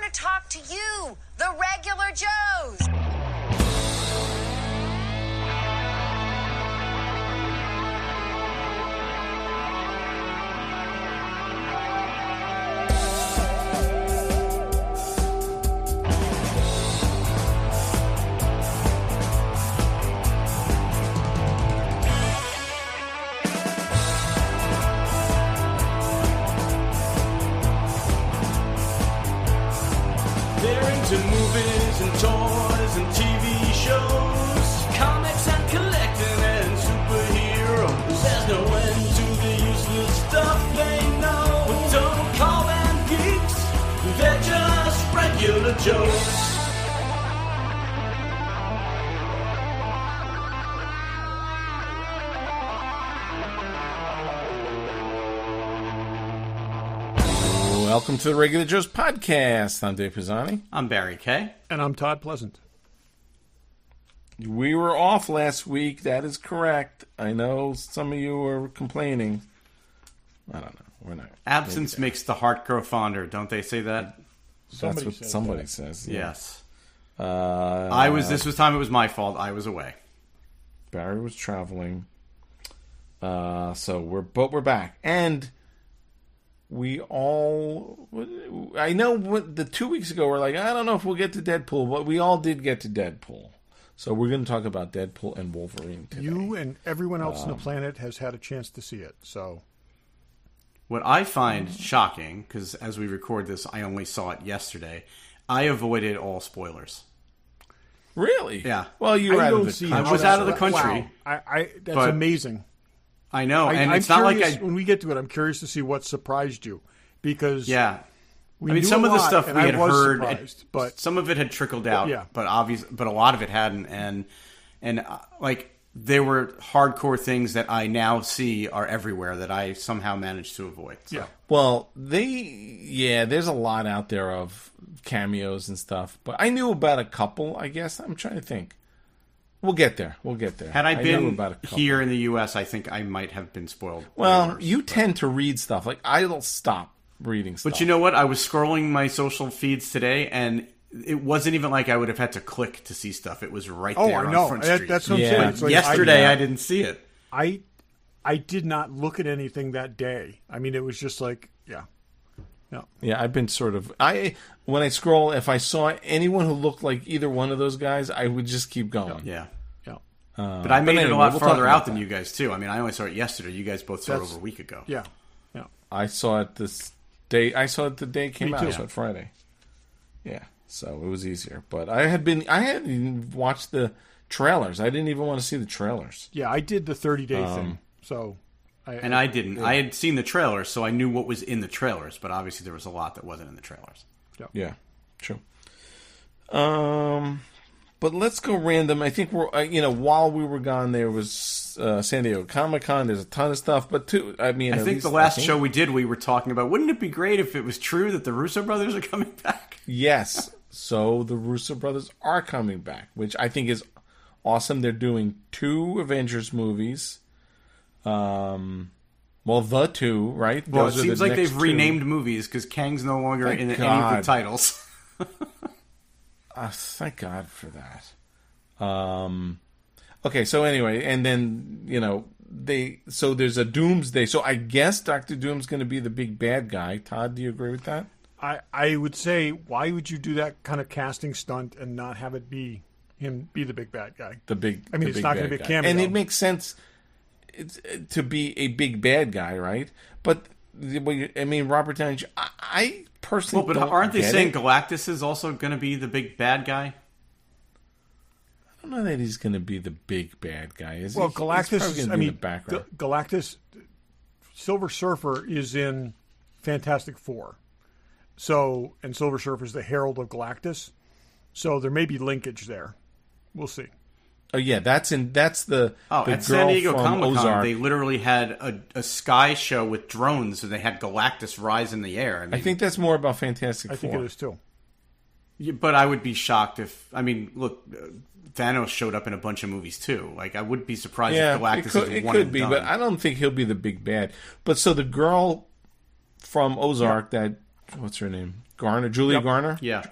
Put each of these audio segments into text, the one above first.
to talk to you, the regular Joes. To movies and toys and TV shows, comics and collecting and superheroes. There's no end to the useless stuff they know. Don't call them geeks, they're just regular Joes. Welcome to the Regular Joe's podcast. I'm Dave Pisani. I'm Barry Kay. And I'm Todd Pleasant. We were off last week. That is correct. I know some of you were complaining. I don't know. We're not. Absence makes the heart grow fonder. Don't they say that? That's what somebody says. Yeah. Yes. This time it was my fault. I was away. Barry was traveling. But we're back. And we all, I know the 2 weeks ago we're like, I don't know if we'll get to Deadpool, but we all did get to Deadpool. So we're going to talk about Deadpool and Wolverine today. You and everyone else on the planet has had a chance to see it. So, what I find shocking, because as we record this, I only saw it yesterday, I avoided all spoilers. Really? Yeah. Well, you were out of the country. I was out of the country. Wow. That's amazing. I know, and it's I'm not curious, like when we get to it, I'm curious to see what surprised you, because some of the stuff we had heard, but some of it had trickled out, yeah. but a lot of it hadn't, and there were hardcore things that I now see are everywhere that I somehow managed to avoid. So. Yeah. Well, there's a lot out there of cameos and stuff, but I knew about a couple. I guess I'm trying to think. We'll get there. Had I been here in the U.S., I think I might have been spoiled. Well, you tend to read stuff. Like, I'll stop reading stuff. But you know what? I was scrolling my social feeds today, and it wasn't even like I would have had to click to see stuff. It was right there on Front Street. That's what I'm saying. It's like, yesterday, I didn't see it. I did not look at anything that day. I mean, it was just like, Yeah, I've been sort of... When I scroll, if I saw anyone who looked like either one of those guys, I would just keep going. Yeah. But I made it a lot farther out than you guys, too. I mean, I only saw it yesterday. You guys both saw it over a week ago. Yeah. I saw it this day. I saw it the day it came out. I saw it Friday. Yeah, so it was easier. But I hadn't watched the trailers. I didn't even want to see the trailers. Yeah, I did the 30-day thing. So... I didn't. I had seen the trailers, so I knew what was in the trailers. But obviously, there was a lot that wasn't in the trailers. Yeah, true. But let's go random. I think we're, while we were gone, there was San Diego Comic-Con. There's a ton of stuff. But I think the last show we did, we were talking about, wouldn't it be great if it was true that the Russo brothers are coming back? Yes. So the Russo brothers are coming back, which I think is awesome. They're doing 2 Avengers movies. The 2, right? Well, it seems like they've renamed movies because Kang's no longer in any of the titles. Thank God for that. Okay, so anyway, and then, there's a Doomsday. So I guess Dr. Doom's going to be the big bad guy. Todd, do you agree with that? I would say, why would you do that kind of casting stunt and not have it be him be the big bad guy? It's not going to be a cameo. And it makes sense to be a big bad guy, right? But Robert Downey. I personally, don't aren't they saying it. Galactus is also going to be the big bad guy? I don't know that he's going to be the big bad guy. Is well, he? Galactus is. The background. Galactus, Silver Surfer is in Fantastic Four, and Silver Surfer is the Herald of Galactus, so there may be linkage there. We'll see. Oh yeah, that's the at girl San Diego from Comic-Con, Ozark. they literally had a sky show with drones, and they had Galactus rise in the air. I think that's more about Fantastic Four. I think it is too. Yeah, but I would be shocked if look, Thanos showed up in a bunch of movies too. Like I would be surprised if Galactus is one it could be, done. but I don't think he'll be the big bad. But so the girl from Ozark that what's her name? Garner, Julia Garner. Yeah.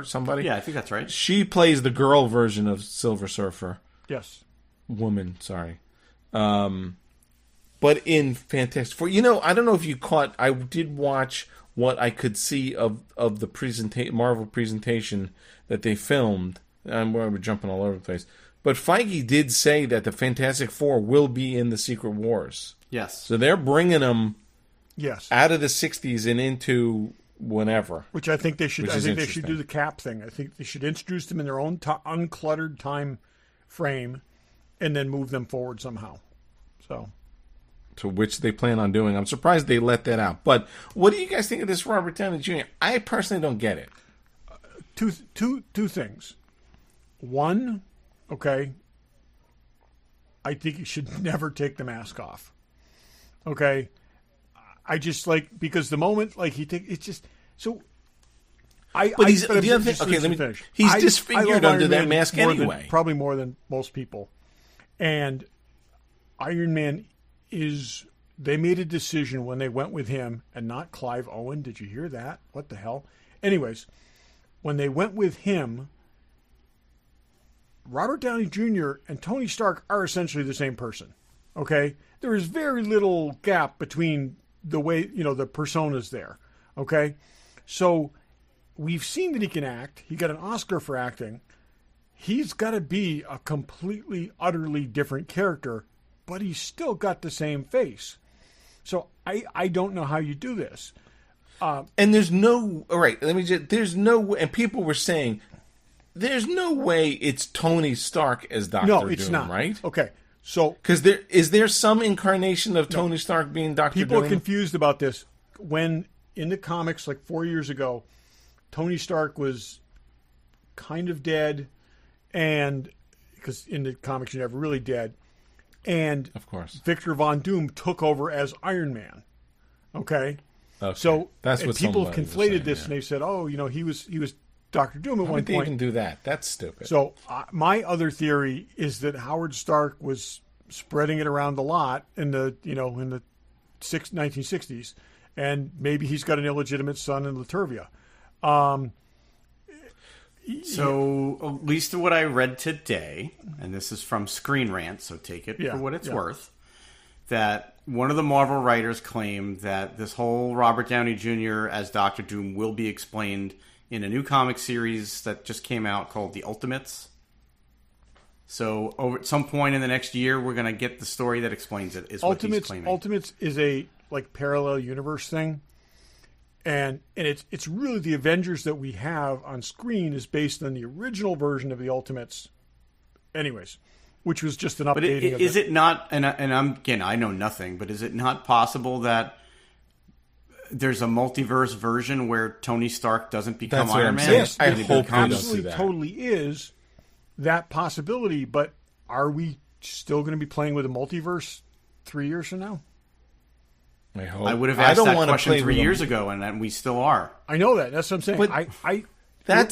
Somebody. Yeah, I think that's right. She plays the girl version of Silver Surfer. Yes. Woman, sorry. But in Fantastic Four, I don't know if you caught. I did watch what I could see of the Marvel presentation that they filmed. We're jumping all over the place. But Feige did say that the Fantastic Four will be in the Secret Wars. Yes. So they're bringing them out of the 60s and into whenever. Which I think they should. I think they should interesting. do the Cap thing. I think they should introduce them in their own uncluttered time frame, and then move them forward somehow. So which they plan on doing. I'm surprised they let that out. But what do you guys think of this Robert Downey Jr.? I personally don't get it. Two things. One, okay, I think he should never take the mask off. Okay, I just because the moment it's just so. But he's the other thing. Okay, let me finish. He's disfigured under that mask anyway. Probably more than most people, and Iron Man they made a decision when they went with him and not Clive Owen. Did you hear that? What the hell? Anyways, when they went with him, Robert Downey Jr. and Tony Stark are essentially the same person. Okay? There is very little gap between the way, the personas there. Okay? So we've seen that he can act. He got an Oscar for acting. He's got to be a completely, utterly different character, but he's still got the same face. So I don't know how you do this. And there's no... All right, there's no... And people were saying, there's no way it's Tony Stark as Doctor Doom, it's not. Right? Okay, so... Because is there some incarnation of Tony Stark being Doctor Doom? People are confused about this. When, in the comics, 4 years ago, Tony Stark was kind of dead, and... Because in the comics, you're never really dead. And of course, Victor Von Doom took over as Iron Man. Okay, so that's what people have conflated this, and they said, "Oh, he was Doctor Doom at one point." They even do that? That's stupid. So my other theory is that Howard Stark was spreading it around a lot in the 1960s, and maybe he's got an illegitimate son in Latervia. So, at least what I read today, and this is from Screen Rant, so take it for what it's worth, that one of the Marvel writers claimed that this whole Robert Downey Jr. as Doctor Doom will be explained in a new comic series that just came out called The Ultimates. So, at some point in the next year, we're going to get the story that explains it, is what he's claiming. Ultimates is a parallel universe thing. And it's really the Avengers that we have on screen is based on the original version of the Ultimates, anyways, which was just an updating. But is it not? And I know nothing, but is it not possible that there's a multiverse version where Tony Stark doesn't become Iron Man? Yes, I it hope absolutely totally is that possibility. But are we still going to be playing with a multiverse 3 years from now? I would have asked that question 3 years ago, and we still are. I know that. That's what I'm saying. But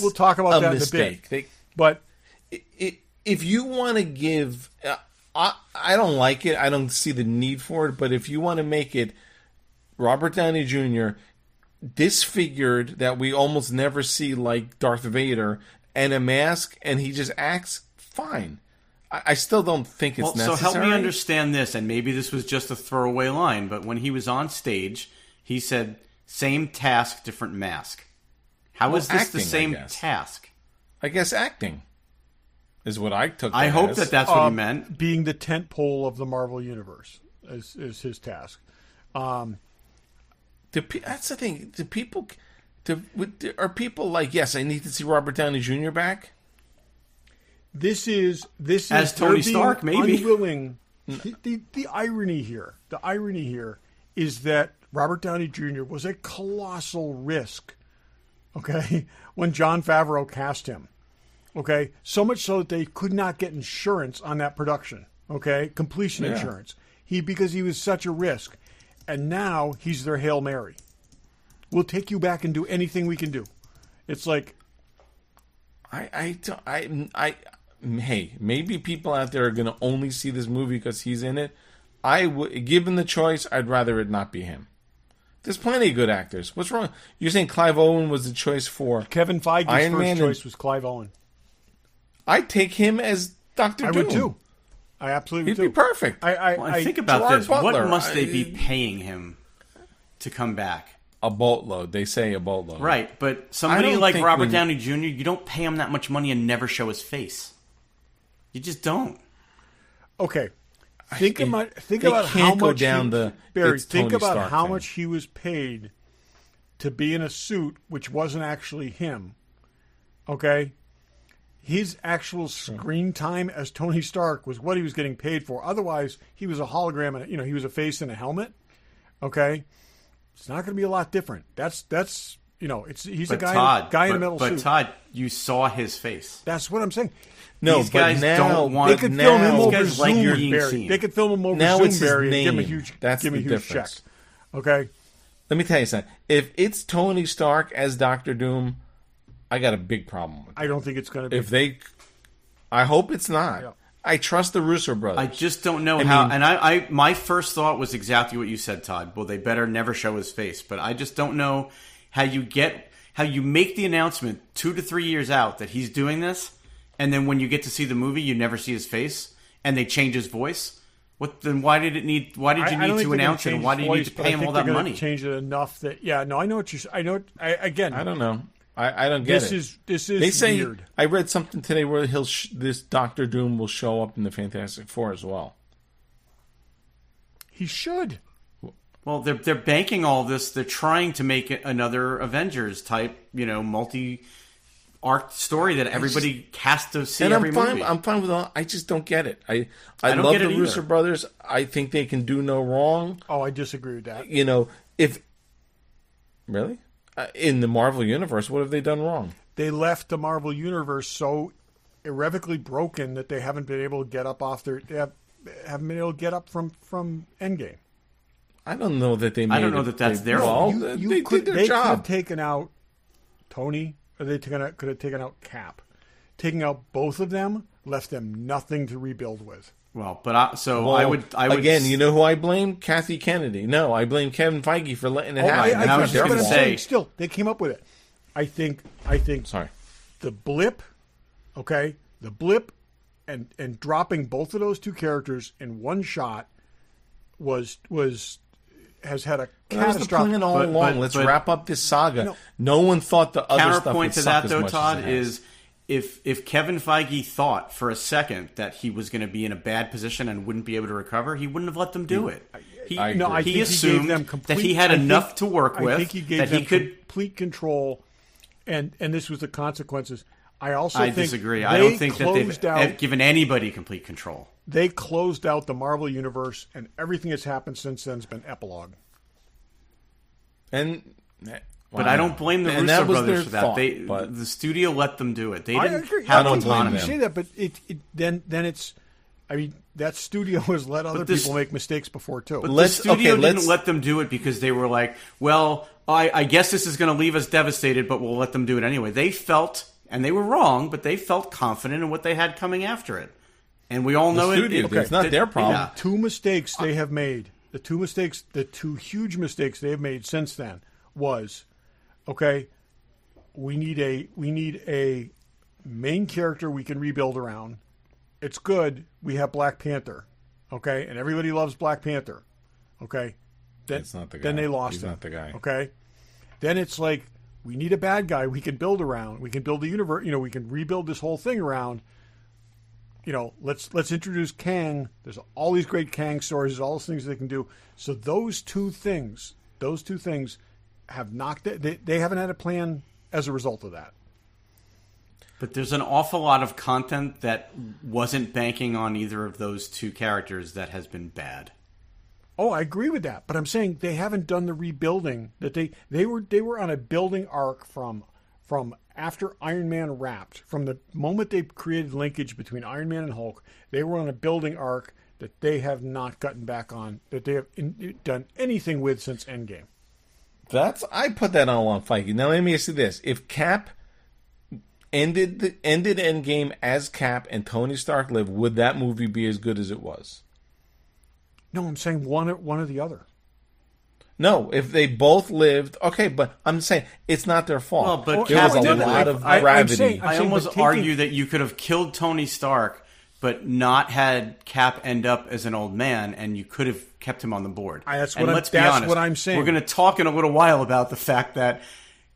we'll talk about that mistake. in a bit. But if you want to give... I don't like it. I don't see the need for it. But if you want to make it Robert Downey Jr. disfigured that we almost never see like Darth Vader and a mask and he just acts fine. I still don't think it's necessary. So help me understand this, and maybe this was just a throwaway line, but when he was on stage, he said, same task, different mask. How is this acting, the same task? I guess acting is what I took. I hope that's what he meant. Being the tent pole of the Marvel Universe is his task. That's the thing. Are people like, yes, I need to see Robert Downey Jr. back? This is as Tony Stark, maybe unwilling. The irony here is that Robert Downey Jr. was a colossal risk. Okay, when Jon Favreau cast him. Okay, so much so that they could not get insurance on that production. Okay, completion insurance. Because he was such a risk, and now he's their Hail Mary. We'll take you back and do anything we can do. It's like, hey, maybe people out there are going to only see this movie because he's in it. Given the choice, I'd rather it not be him. There's plenty of good actors. What's wrong? You're saying Clive Owen was the choice for Kevin Feige's Iron first Man choice was Clive Owen. I'd take him as Dr. I Doom. would too. I absolutely He'd would too. be perfect. I think about Gerard this. Butler, What must they be paying him to come back? A boatload. They say a boatload. Right, but somebody don't like think Robert we- Downey Jr., you don't pay him that much money and never show his face. You just don't. Okay. Think they about can't how go much down he, the Barry. it's Think Tony about Stark how thing. much he was paid to be in a suit which wasn't actually him. Okay, his actual screen time as Tony Stark was what he was getting paid for. Otherwise, he was a hologram, and he was a face in a helmet. Okay, it's not going to be a lot different. That's he's a guy in a metal suit. But Todd, you saw his face. That's what I'm saying. No, These but guys now don't want- They could now, film him over guys like Zoom, being Barry. seen. They could film him over Now Zoom, it's his Barry, and give him a name. huge, That's give him a the huge difference. check. Okay. Let me tell you something. If it's Tony Stark as Dr. Doom, I got a big problem with it. I don't think it's going to be. If they, I hope it's not. Yeah. I trust the Russo brothers. I just don't know how. And I my first thought was exactly what you said, Todd. Well, they better never show his face. But I just don't know how you make the announcement 2 to 3 years out that he's doing this, and then when you get to see the movie, you never see his face, and they change his voice. Then why did you need to announce it? And why do you need to pay him all that money? Change it enough that I know what you're. I know. I don't know. I don't get it. This is they say, weird. I read something today where this Doctor Doom will show up in the Fantastic Four as well. He should. Well, they're banking all this. They're trying to make it another Avengers type, multi-arc story that everybody has to see And every movie. I'm fine with all. I just don't get it. I don't love get the it Russo either. brothers. I think they can do no wrong. Oh, I disagree with that. If really in the Marvel universe, what have they done wrong? They left the Marvel universe so irrevocably broken that they haven't been able to get up off their. They haven't been able to get up from Endgame. I don't know that they. Made I don't know that that's their fault. fault. They did their They could job. have taken out Tony. Or they could have taken out Cap. Taking out both of them left them nothing to rebuild with. Well, but I would again. You know who I blame? Kathy Kennedy. No, I blame Kevin Feige for letting it happen. I was just but gonna I'm say- saying, still, they came up with it. I think. Sorry. The blip, okay, the blip, and dropping both of those two characters in one shot has had a That was the catastrophic. plan all along. Let's wrap up this saga. No one thought the other stuff would counterpoint to suck that, as though, much Todd, as it has. is if Kevin Feige thought for a second that he was going to be in a bad position and wouldn't be able to recover, he wouldn't have let them do it. I agree. I think he he assumed gave them complete, that he had enough to work with. I think he gave that them he could. complete control, and this was the consequences. I disagree. I don't think that they've given anybody complete control. They closed out the Marvel universe, and everything that's happened since then has been epilogue. But I don't blame the And Russo that was brothers their for that. fault, but- The studio let them do it. They I didn't agree. have I don't blame autonomy. You them. say that, but then it's. I mean, that studio has let other this- people make mistakes before too. But Let's- the studio okay, didn't let's- let them do it because they were like, well, I guess this is going to leave us devastated, but we'll let them do it anyway. They felt, and they were wrong, but they felt confident in what they had coming after it. And we all know it's not their problem. Yeah. Two mistakes they have made. The two huge mistakes they have made since then was, okay, we need a main character we can rebuild around. It's good. We have Black Panther, okay, and everybody loves Black Panther, okay. It's not the guy. Then they lost He's him. not the guy. Okay. Then it's like we need a bad guy we can build around. We can build the universe. We can rebuild this whole thing around. Let's introduce Kang. There's all these great Kang stories. There's all those things they can do. So those two things have knocked it. They haven't had a plan as a result of that. But there's an awful lot of content that wasn't banking on either of those two characters that has been bad. Oh, I agree with that, but I'm saying they haven't done the rebuilding that they were on a building arc from after Iron Man wrapped. From the moment they created linkage between Iron Man and Hulk, they were on a building arc that they have not gotten back on, that they have done anything with since Endgame. I put that all on Feige. Now let me ask you this: if Cap ended Endgame as Cap and Tony Stark lived, would that movie be as good as it was? No, I'm saying one or the other. No, if they both lived, okay, but I'm saying it's not their fault. Well, but there was a Captain, lot of I'm gravity. saying- I almost argue that you could have killed Tony Stark, but not had Cap end up as an old man, and you could have kept him on the board. That's and what let's be honest, what I'm saying. We're going to talk in a little while about the fact that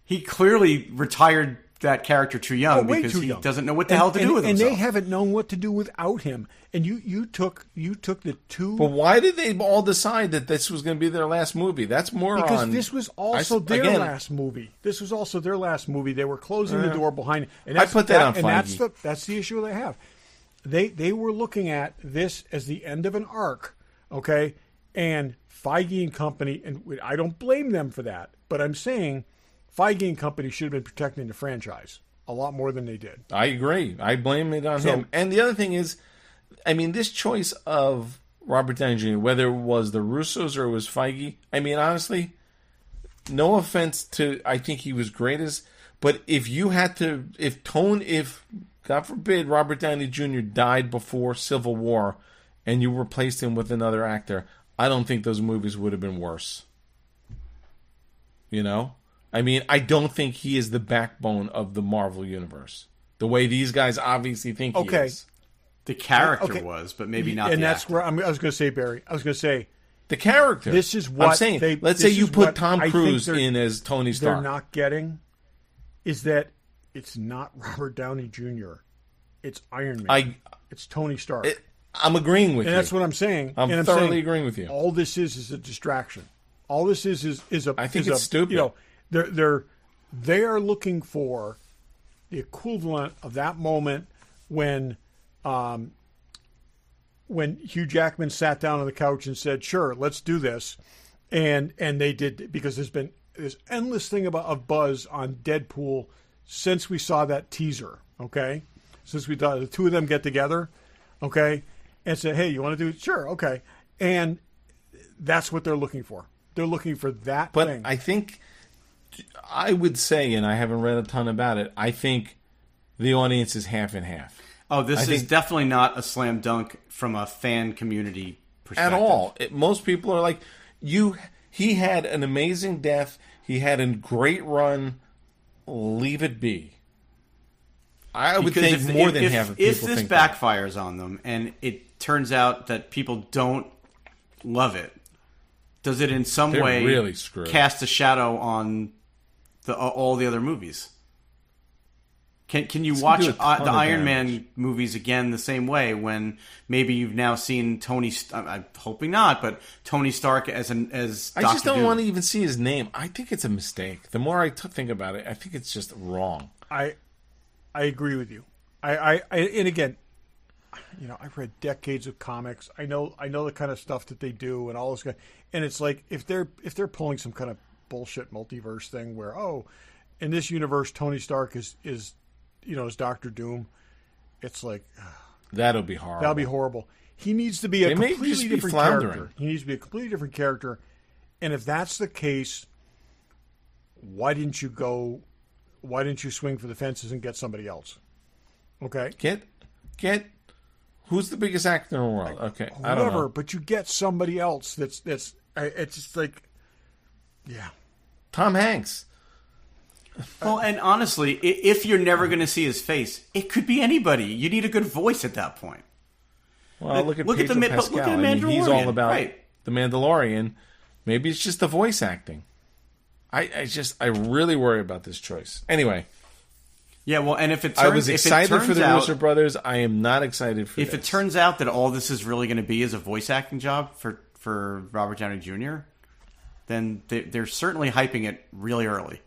he clearly retired that character too young because he doesn't know what the hell to do with himself. And they haven't known what to do without him. And you took the two. But why did they all decide that this was going to be their last movie? That's more because on... this was also their last movie. This was also their last movie. They were closing the door behind. And I put that on Feige. And that's the issue they have. They were looking at this as the end of an arc, okay? And Feige and company, and I don't blame them for that, but I'm saying Feige and company should have been protecting the franchise a lot more than they did. I agree. I blame it on him. And the other thing is, I mean, this choice of Robert Downey Jr., whether it was the Russos or it was Feige, I mean, honestly, no offense to, I think he was great but if you had to, if God forbid Robert Downey Jr. died before Civil War and you replaced him with another actor, I don't think those movies would have been worse. You know? I mean, I don't think he is the backbone of the Marvel Universe. The way these guys obviously think he is. The character was, but maybe not and the that's actor. where I was going to say, Barry. I was going to say the character. This is what I'm saying. Let's say you put Tom Cruise in as Tony Stark. They're not getting is that it's not Robert Downey Jr. It's Iron Man. It's Tony Stark. I'm agreeing with you. And that's what I'm saying. I'm thoroughly agreeing with you. All this is a distraction. All this is a. I think it's stupid. You know, they are looking for the equivalent of that moment when Hugh Jackman sat down on the couch and said, "Sure, let's do this," and they did, because there's been this endless thing of buzz on Deadpool since we saw that teaser. Okay, since we thought the two of them get together, okay, and said, "Hey, you want to do it?" Sure, okay, and that's what they're looking for. They're looking for that thing. But I think I would say, and I haven't read a ton about it, I think the audience is half and half. Oh, this is definitely not a slam dunk from a fan community perspective. At all. Most people are like, he had an amazing death. He had a great run. Leave it be. I would think more than half of people think if this backfires on them and it turns out that people don't love it, does it in some way really screwed. Cast a shadow on all the other movies? Can you watch the Iron Man movies again the same way when maybe you've now seen Tony? I'm hoping not, but Tony Stark as I just don't want to even see his name. I think it's a mistake. The more I think about it, I think it's just wrong. I agree with you. And again, you know, I've read decades of comics. I know the kind of stuff that they do and all this kind. And it's like if they're pulling some kind of bullshit multiverse thing where in this universe Tony Stark is Doctor Doom, it's like that'll be horrible. That'll be horrible. He needs to be a completely different character. He needs to be a completely different character. And if that's the case, why didn't you swing for the fences and get somebody else? Okay, get who's the biggest actor in the world? Okay, I don't know. But you get somebody else that's it's just like, yeah, Tom Hanks. Well, and honestly, if you're never going to see his face, it could be anybody. You need a good voice at that point. Well, look at Pedro Pascal. Look at Mandalorian. He's all about the Mandalorian. Maybe it's just the voice acting. I really worry about this choice. Anyway. Yeah, well, and if it turns, I was excited for the Russo brothers. I am not excited for if this. It turns out that all this is really going to be is a voice acting job for Robert Downey Jr., then they're certainly hyping it really early.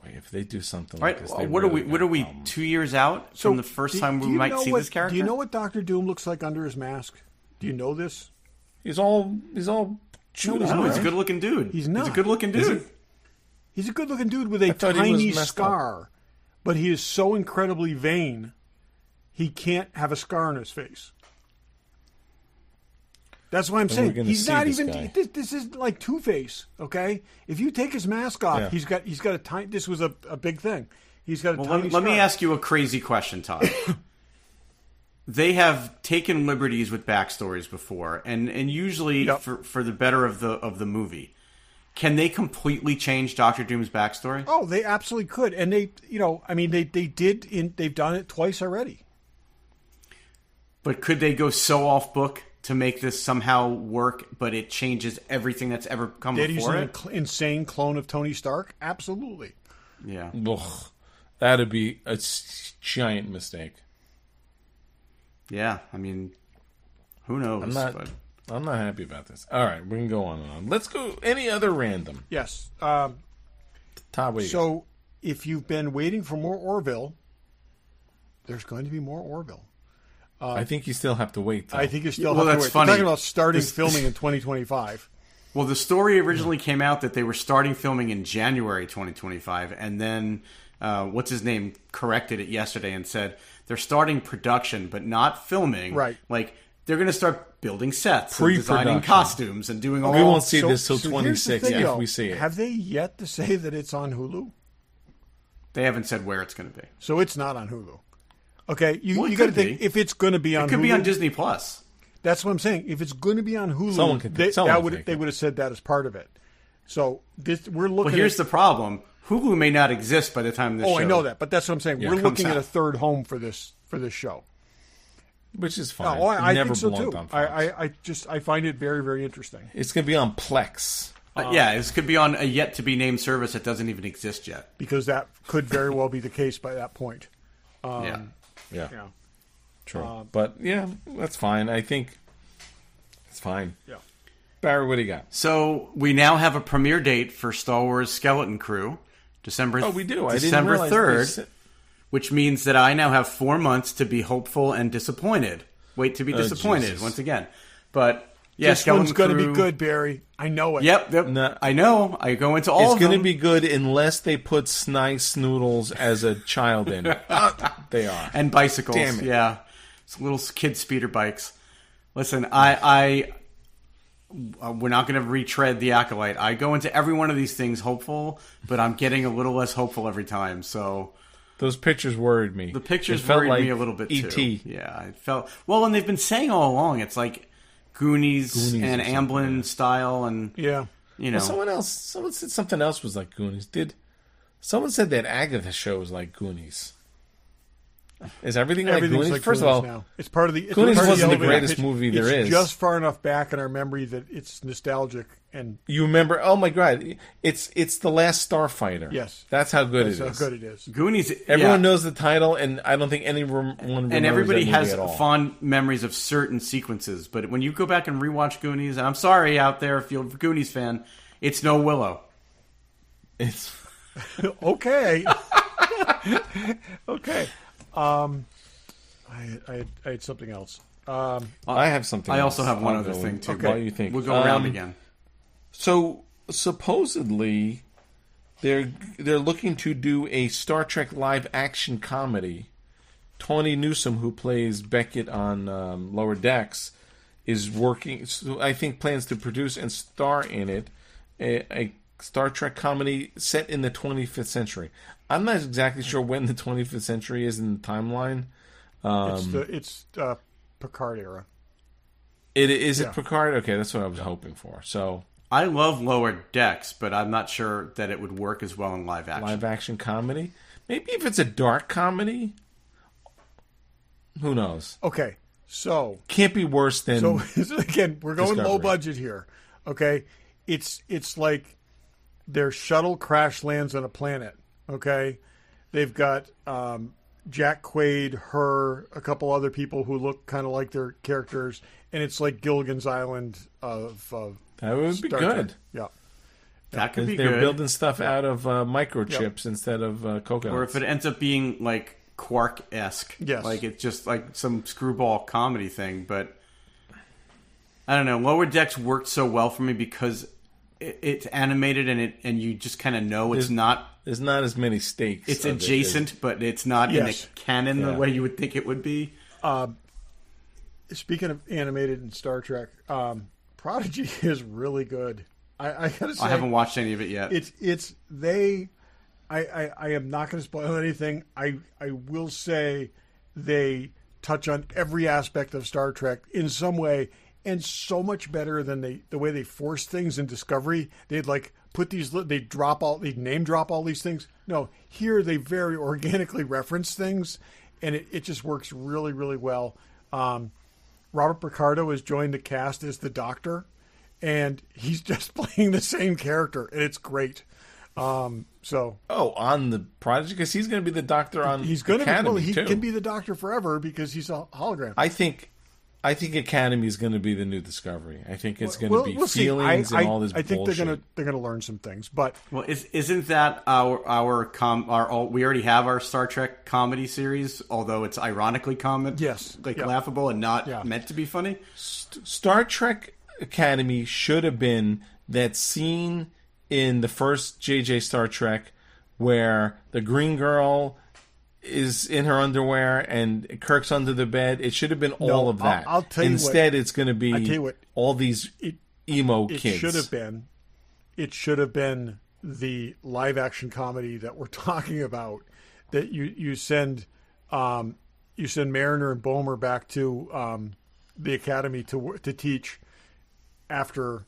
Boy, if they do something like this, what are we 2 years out from the first time we might see this character? Do you know what Doctor Doom looks like under his mask? Do you know this? He's all chewed up. He's a good looking dude. He's not. He's a good looking dude. He's a good looking dude with a tiny scar, but he is so incredibly vain, he can't have a scar on his face. That's why I'm saying he's not even. This is like Two-Face. Okay, if you take his mask off, he's got a tiny. This was a big thing. He's got a tiny. Let me ask you a crazy question, Todd. they have taken liberties with backstories before, and usually for the better of the movie. Can they completely change Doctor Doom's backstory? Oh, they absolutely could, and they've done it twice already. But could they go so off book to make this somehow work, but it changes everything that's ever come before it? An insane clone of Tony Stark? Absolutely. Yeah. Ugh, that'd be a giant mistake. Yeah, I mean, who knows? I'm not happy about this. All right, we can go on and on. Let's go any other random. Yes. Todd, what so if you've been waiting for more Orville, there's going to be more Orville. I think you still have to wait, though. I think you still have to that's wait. funny. We're talking about starting filming in 2025. Well, the story originally came out that they were starting filming in January 2025, and then what's his name corrected it yesterday and said they're starting production, but not filming. Right. Like, they're going to start building sets, and designing costumes, and doing all. We won't see this till 26 if we see it. Have they yet to say that it's on Hulu? They haven't said where it's going to be. So it's not on Hulu. Okay, you got to think if it's going to be on. It could Hulu, be on Disney Plus. That's what I'm saying. If it's going to be on Hulu, they would have said that as part of it. So we're looking. Well, here's the problem: Hulu may not exist by the time this. Oh, show I know that, but that's what I'm saying. We're looking at out. a third home for this show, which is fine. Oh, I never think so belonged too. on Fox. I find it very, very interesting. It's going to be on Plex. Yeah, this could be on a yet to be named service that doesn't even exist yet. Because that could very well be the case by that point. Yeah. Yeah. True. But yeah, that's fine. I think it's fine. Yeah. Barry, what do you got? So we now have a premiere date for Star Wars Skeleton Crew, December. Oh, we do. I didn't December realize 3rd, which means that I now have 4 months to be hopeful and disappointed. Wait to be disappointed Jesus. once again. But yeah, This Skeleton one's going to Crew- be good, Barry. I know it. Yep. No. I know. I go into all It's of them. going to be good unless they put Snice Noodles as a child in it. They are. And bicycles. Damn it. Yeah. It's little kid speeder bikes. Listen, we're not going to retread the Acolyte. I go into every one of these things hopeful, but I'm getting a little less hopeful every time. So Those pictures worried me. the pictures It felt worried like me a little bit E.T. too. Yeah, it felt well, and they've been saying all along it's like Goonies Goonies and or something, Amblin yeah. style, and Yeah. you know, Well, someone said something else was like Goonies. Someone said that Agatha show was like Goonies. Is everything like Everything's Goonies? like First Goonies of all, now. It's part of the. It's Goonies part of wasn't the elevator greatest pitch. movie there It's is. just far enough back in our memory that it's nostalgic and you remember? Oh my God! It's the Last Starfighter. Yes. That's how good that's it how is. good it is. Goonies. Everyone yeah. knows the title, and I don't think anyone remembers And everybody that movie has at all. fond memories of certain sequences, but when you go back and rewatch Goonies, and I'm sorry out there if you're a Goonies fan, it's no Willow. It's Okay. Okay. I had something else. I have something. I also else have one other ongoing. thing too. Okay. What do you think? We'll go around again. So supposedly, they're looking to do a Star Trek live action comedy. Tawny Newsome, who plays Beckett on Lower Decks, is working. So I think plans to produce and star in it a Star Trek comedy set in the 25th century. I'm not exactly sure when the 25th century is in the timeline. It's Picard era. Is Yeah. it Picard? Okay, that's what I was hoping for. So I love Lower Decks, but I'm not sure that it would work as well in live action. live action comedy. Maybe if it's a dark comedy. Who knows? Okay, so Can't be worse than. again, we're going low Discovery. budget here. Okay, it's like their shuttle crash lands on a planet. Okay, they've got Jack Quaid, her, a couple other people who look kind of like their characters, and it's like Gilligan's Island of that would be Star good. Trek. Yeah. That could be They're good. building stuff out of microchips instead of coconuts. Or if it ends up being like Quark-esque. Yes. Like it's just like some screwball comedy thing. But I don't know. Lower Decks worked so well for me because it's animated and you just kind of know it's not. There's not as many stakes. It's of it adjacent, but it's not in Yes. the canon Yeah. the way you would think it would be. Speaking of animated in Star Trek, Prodigy is really good. I gotta say, I haven't watched any of it yet. It's they. I am not going to spoil anything. I will say they touch on every aspect of Star Trek in some way, and so much better than the way they force things in Discovery. They'd like put these, they'd name drop all these things. No, here they very organically reference things, and it just works really, really well. Robert Picardo has joined the cast as the Doctor, and he's just playing the same character, and it's great. On the Prodigy, because he's going to be the Doctor on Academy, he can be the Doctor forever because he's a hologram. I think Academy is going to be the new Discovery. I think it's going to be feelings and all this bullshit. I think they're going to learn some things, but isn't that we already have our Star Trek comedy series, although it's ironically laughable and not meant to be funny. Star Trek Academy should have been that scene in the first JJ Star Trek where the green girl is in her underwear and Kirk's under the bed. It should have been all of that. I'll tell you Instead, it's going to be all these emo kids. It should have been the live action comedy that we're talking about. That you send Mariner and Bomer back to the academy to teach after.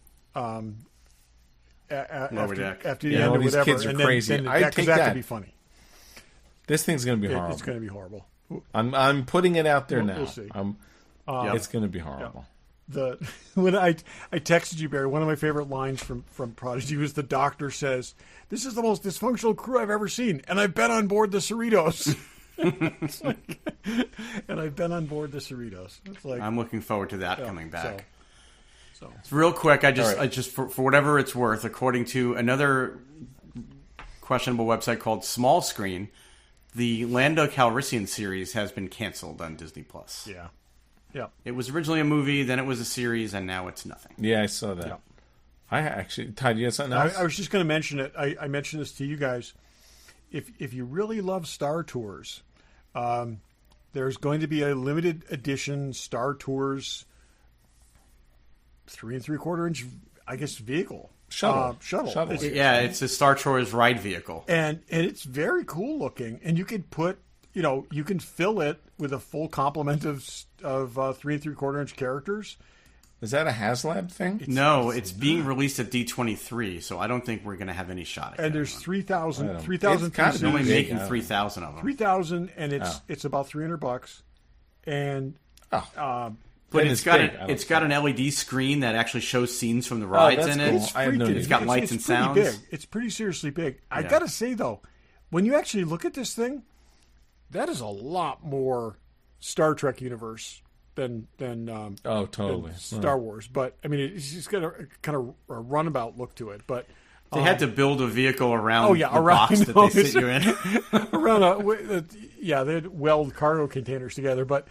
After the end or whatever, kids are crazy. That could be funny. This thing's going to be horrible. It's going to be horrible. I'm putting it out there now. We'll see. It's going to be horrible. Yeah. When I texted you, Barry, one of my favorite lines from Prodigy was the Doctor says, "This is the most dysfunctional crew I've ever seen, and I've been on board the Cerritos." And I've been on board the Cerritos. It's like, I'm looking forward to that coming back. So real quick, I just for whatever it's worth, according to another questionable website called Small Screen, the Lando Calrissian series has been canceled on Disney Plus. Yeah. It was originally a movie, then it was a series, and now it's nothing. Yeah, I saw that. Yeah. I actually, Todd, you had something else? I was just going to mention it. I mentioned this to you guys. If you really love Star Tours, there's going to be a limited edition Star Tours 3 3/4 inch, I guess, vehicle. Shuttle. It's a Star Tours ride vehicle. And it's very cool looking. And you could put, you can fill it with a full complement of 3 3/4 inch characters. Is that a HasLab thing? It's being released at D23, so I don't think we're going to have any shot at it. And there's 3,000 They're only making 3,000 of them. 3,000, and it's about $300. And but it's got an LED screen that actually shows scenes from the rides in it. Cool. It's got lights and sounds. Big. It's pretty seriously big. I got to say, though, when you actually look at this thing, that is a lot more Star Trek universe than totally than Star Wars. But I mean, it's just got a kind of a runabout look to it. But they had to build a vehicle around the box that they sit you in. They had weld cargo containers together. But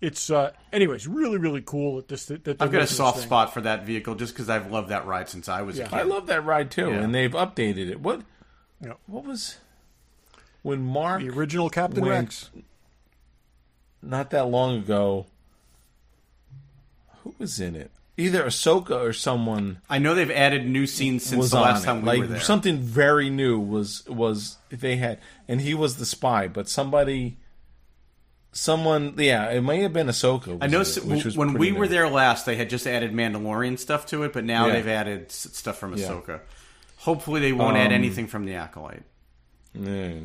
it's anyways really, really cool that I've got a soft spot for that vehicle just because I've loved that ride since I was a kid. I love that ride too, and they've updated it. What was when Mark, the original Captain Rex? Not that long ago, who was in it? Either Ahsoka or someone. I know they've added new scenes since the last time we were there. Something very new was they had, and he was the spy. But someone, it may have been Ahsoka. I know when we were there last, they had just added Mandalorian stuff to it, but now they've added stuff from Ahsoka. Yeah. Hopefully, they won't add anything from the Acolyte. No.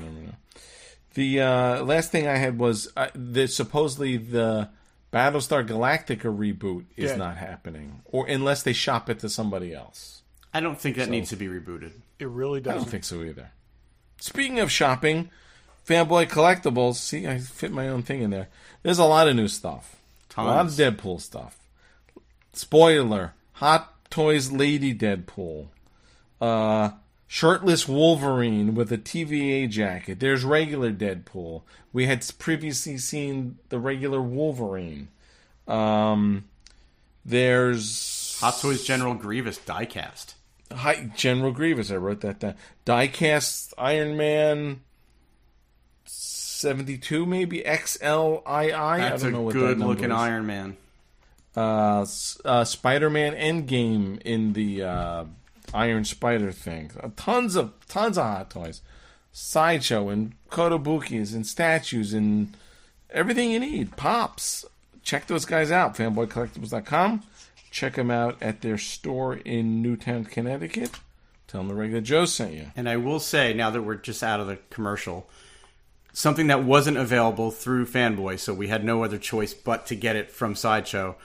The last thing I had was supposedly the Battlestar Galactica reboot is not happening, or unless they shop it to somebody else. I don't think that needs to be rebooted. It really doesn't. I don't think so either. Speaking of shopping, Fanboy Collectibles. See, I fit my own thing in there. There's a lot of new stuff. Tons. A lot of Deadpool stuff. Spoiler: Hot Toys Lady Deadpool. Shirtless Wolverine with a TVA jacket. There's regular Deadpool. We had previously seen the regular Wolverine. There's Hot Toys General Grievous diecast. Hi, General Grievous. I wrote that down. Diecast Iron Man 72, maybe XLII. That's I don't know what good looking Iron Man. Spider-Man Endgame in the Iron Spider thing. Tons of Hot Toys. Sideshow and Kotobukis and statues and everything you need. Pops. Check those guys out. Fanboycollectibles.com. Check them out at their store in Newtown, Connecticut. Tell them the regular Joe sent you. And I will say, now that we're just out of the commercial, something that wasn't available through Fanboy, so we had no other choice but to get it from Sideshow.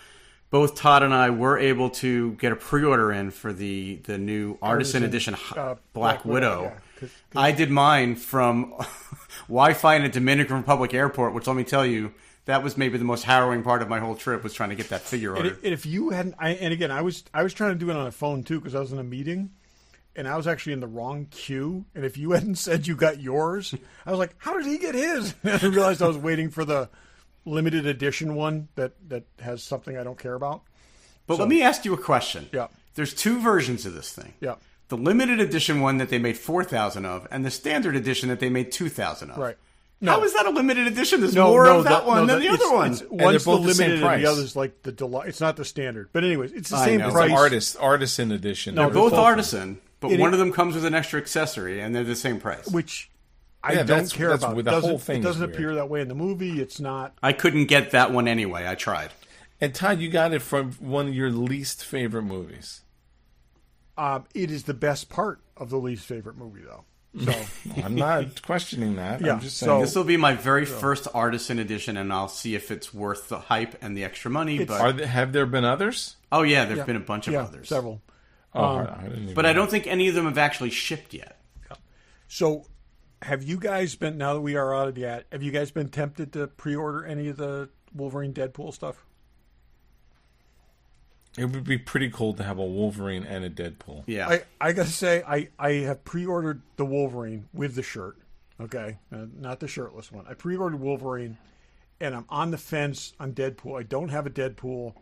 Both Todd and I were able to get a pre-order in for the new Artisan Edition Black Widow. Yeah. I did mine from Wi-Fi in a Dominican Republic airport, which let me tell you, that was maybe the most harrowing part of my whole trip, was trying to get that figure ordered. And if you hadn't, and again, I was trying to do it on a phone too because I was in a meeting, and I was actually in the wrong queue. And if you hadn't said you got yours, I was like, "How did he get his?" And I realized I was waiting for the limited edition one that has something I don't care about. But let me ask you a question. Yeah. There's two versions of this thing. Yeah. The limited edition one that they made 4,000 of, and the standard edition that they made 2,000 of. Right. How is that a limited edition? There's more of that one than the other one. One's the both the same limited and price. the other's like the deluxe. It's not the standard. But anyways, it's the I same know. It's price. an artisan edition. They're both artisan, but It- one of them comes with an extra accessory, and they're the same price. Which I Yeah, don't that's- care that's about. the whole thing It is doesn't weird. appear that way in the movie. It's not. I couldn't get that one anyway. I tried. And Todd, you got it from one of your least favorite movies. It is the best part of the least favorite movie, though. So I'm not questioning that. Yeah, I'm just so- saying. This will be my very first artisan edition, and I'll see if it's worth the hype and the extra money. But Have there been others? oh yeah, there's been a bunch of others. several. I didn't even But I don't think any of them have actually shipped yet. So, have you guys been, now that we are out of the ad, have you guys been tempted to pre-order any of the Wolverine Deadpool stuff? It would be pretty cool to have a Wolverine and a Deadpool. Yeah. I gotta say, I have pre-ordered the Wolverine with the shirt. Okay, not the shirtless one. I pre-ordered Wolverine, and I'm on the fence on Deadpool. I don't have a Deadpool,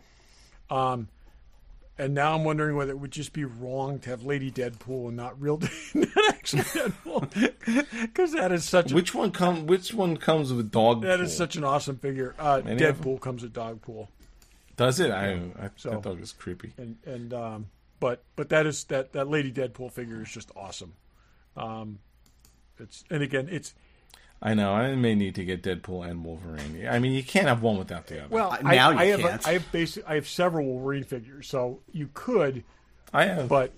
and now I'm wondering whether it would just be wrong to have Lady Deadpool and not real, not actually Deadpool, because that is such. Which one comes with dog? That is such an awesome figure. Many of them? Deadpool comes with Dogpool. Does it? I So- that dog is creepy. But that is that Lady Deadpool figure is just awesome. It's I know. I may need to get Deadpool and Wolverine. I mean, you can't have one without the other. well. Now I you have can't. I have several Wolverine figures, so you could, I have. but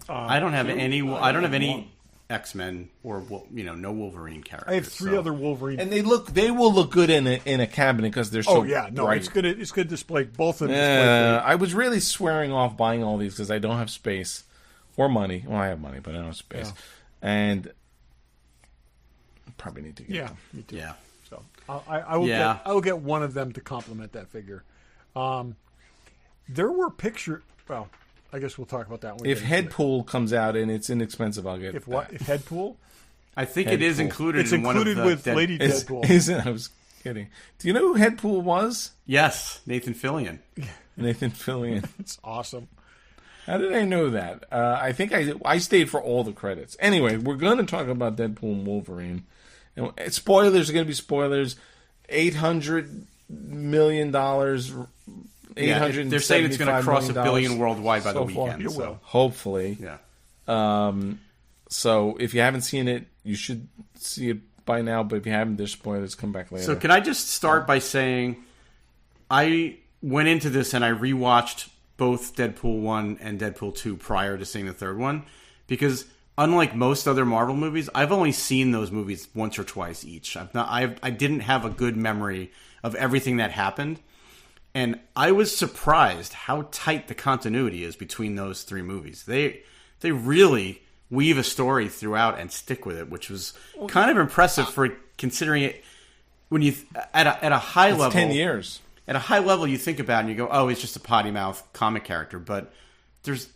I don't have any. I don't have any X-Men or no Wolverine characters. I have three so- other Wolverine. and they will look good in a cabinet because they're so. oh yeah, no, bright. it's good display. Both of them. display I was really swearing off buying all these because I don't have space or money. Well, I have money, but I don't have space, and probably need to get yeah, them. me too. Yeah. So I will Yeah. get I will get one of them to complement that figure. There were pictures. Well, I guess we'll talk about that one. If Headpool comes out and it's inexpensive, I'll get If what? that. If Headpool? I think it is Deadpool. included. It's in one of included the with Dead- Lady Deadpool. Isn't I was kidding. Do you know who Headpool was? Yes, Nathan Fillion. Nathan Fillion. It's awesome. How did I know that? I think I stayed for all the credits. Anyway, we're going to talk about Deadpool and Wolverine. And spoilers are going to be spoilers. $800 million. Yeah, they're saying it's going to cross $1 billion worldwide by the so far. weekend. It so- will. Hopefully. Yeah. So if you haven't seen it, you should see it by now. But if you haven't, there's spoilers. Come back later. So can I just start by saying I went into this and I rewatched both Deadpool 1 and Deadpool 2 prior to seeing the third one because unlike most other Marvel movies, I've only seen those movies once or twice each. I didn't have a good memory of everything that happened. And I was surprised how tight the continuity is between those three movies. They really weave a story throughout and stick with it, which was kind of impressive for considering it when you at a high it's level. 10 years. At a high level, you think about it and you go, "Oh, he's just a potty mouth comic character," but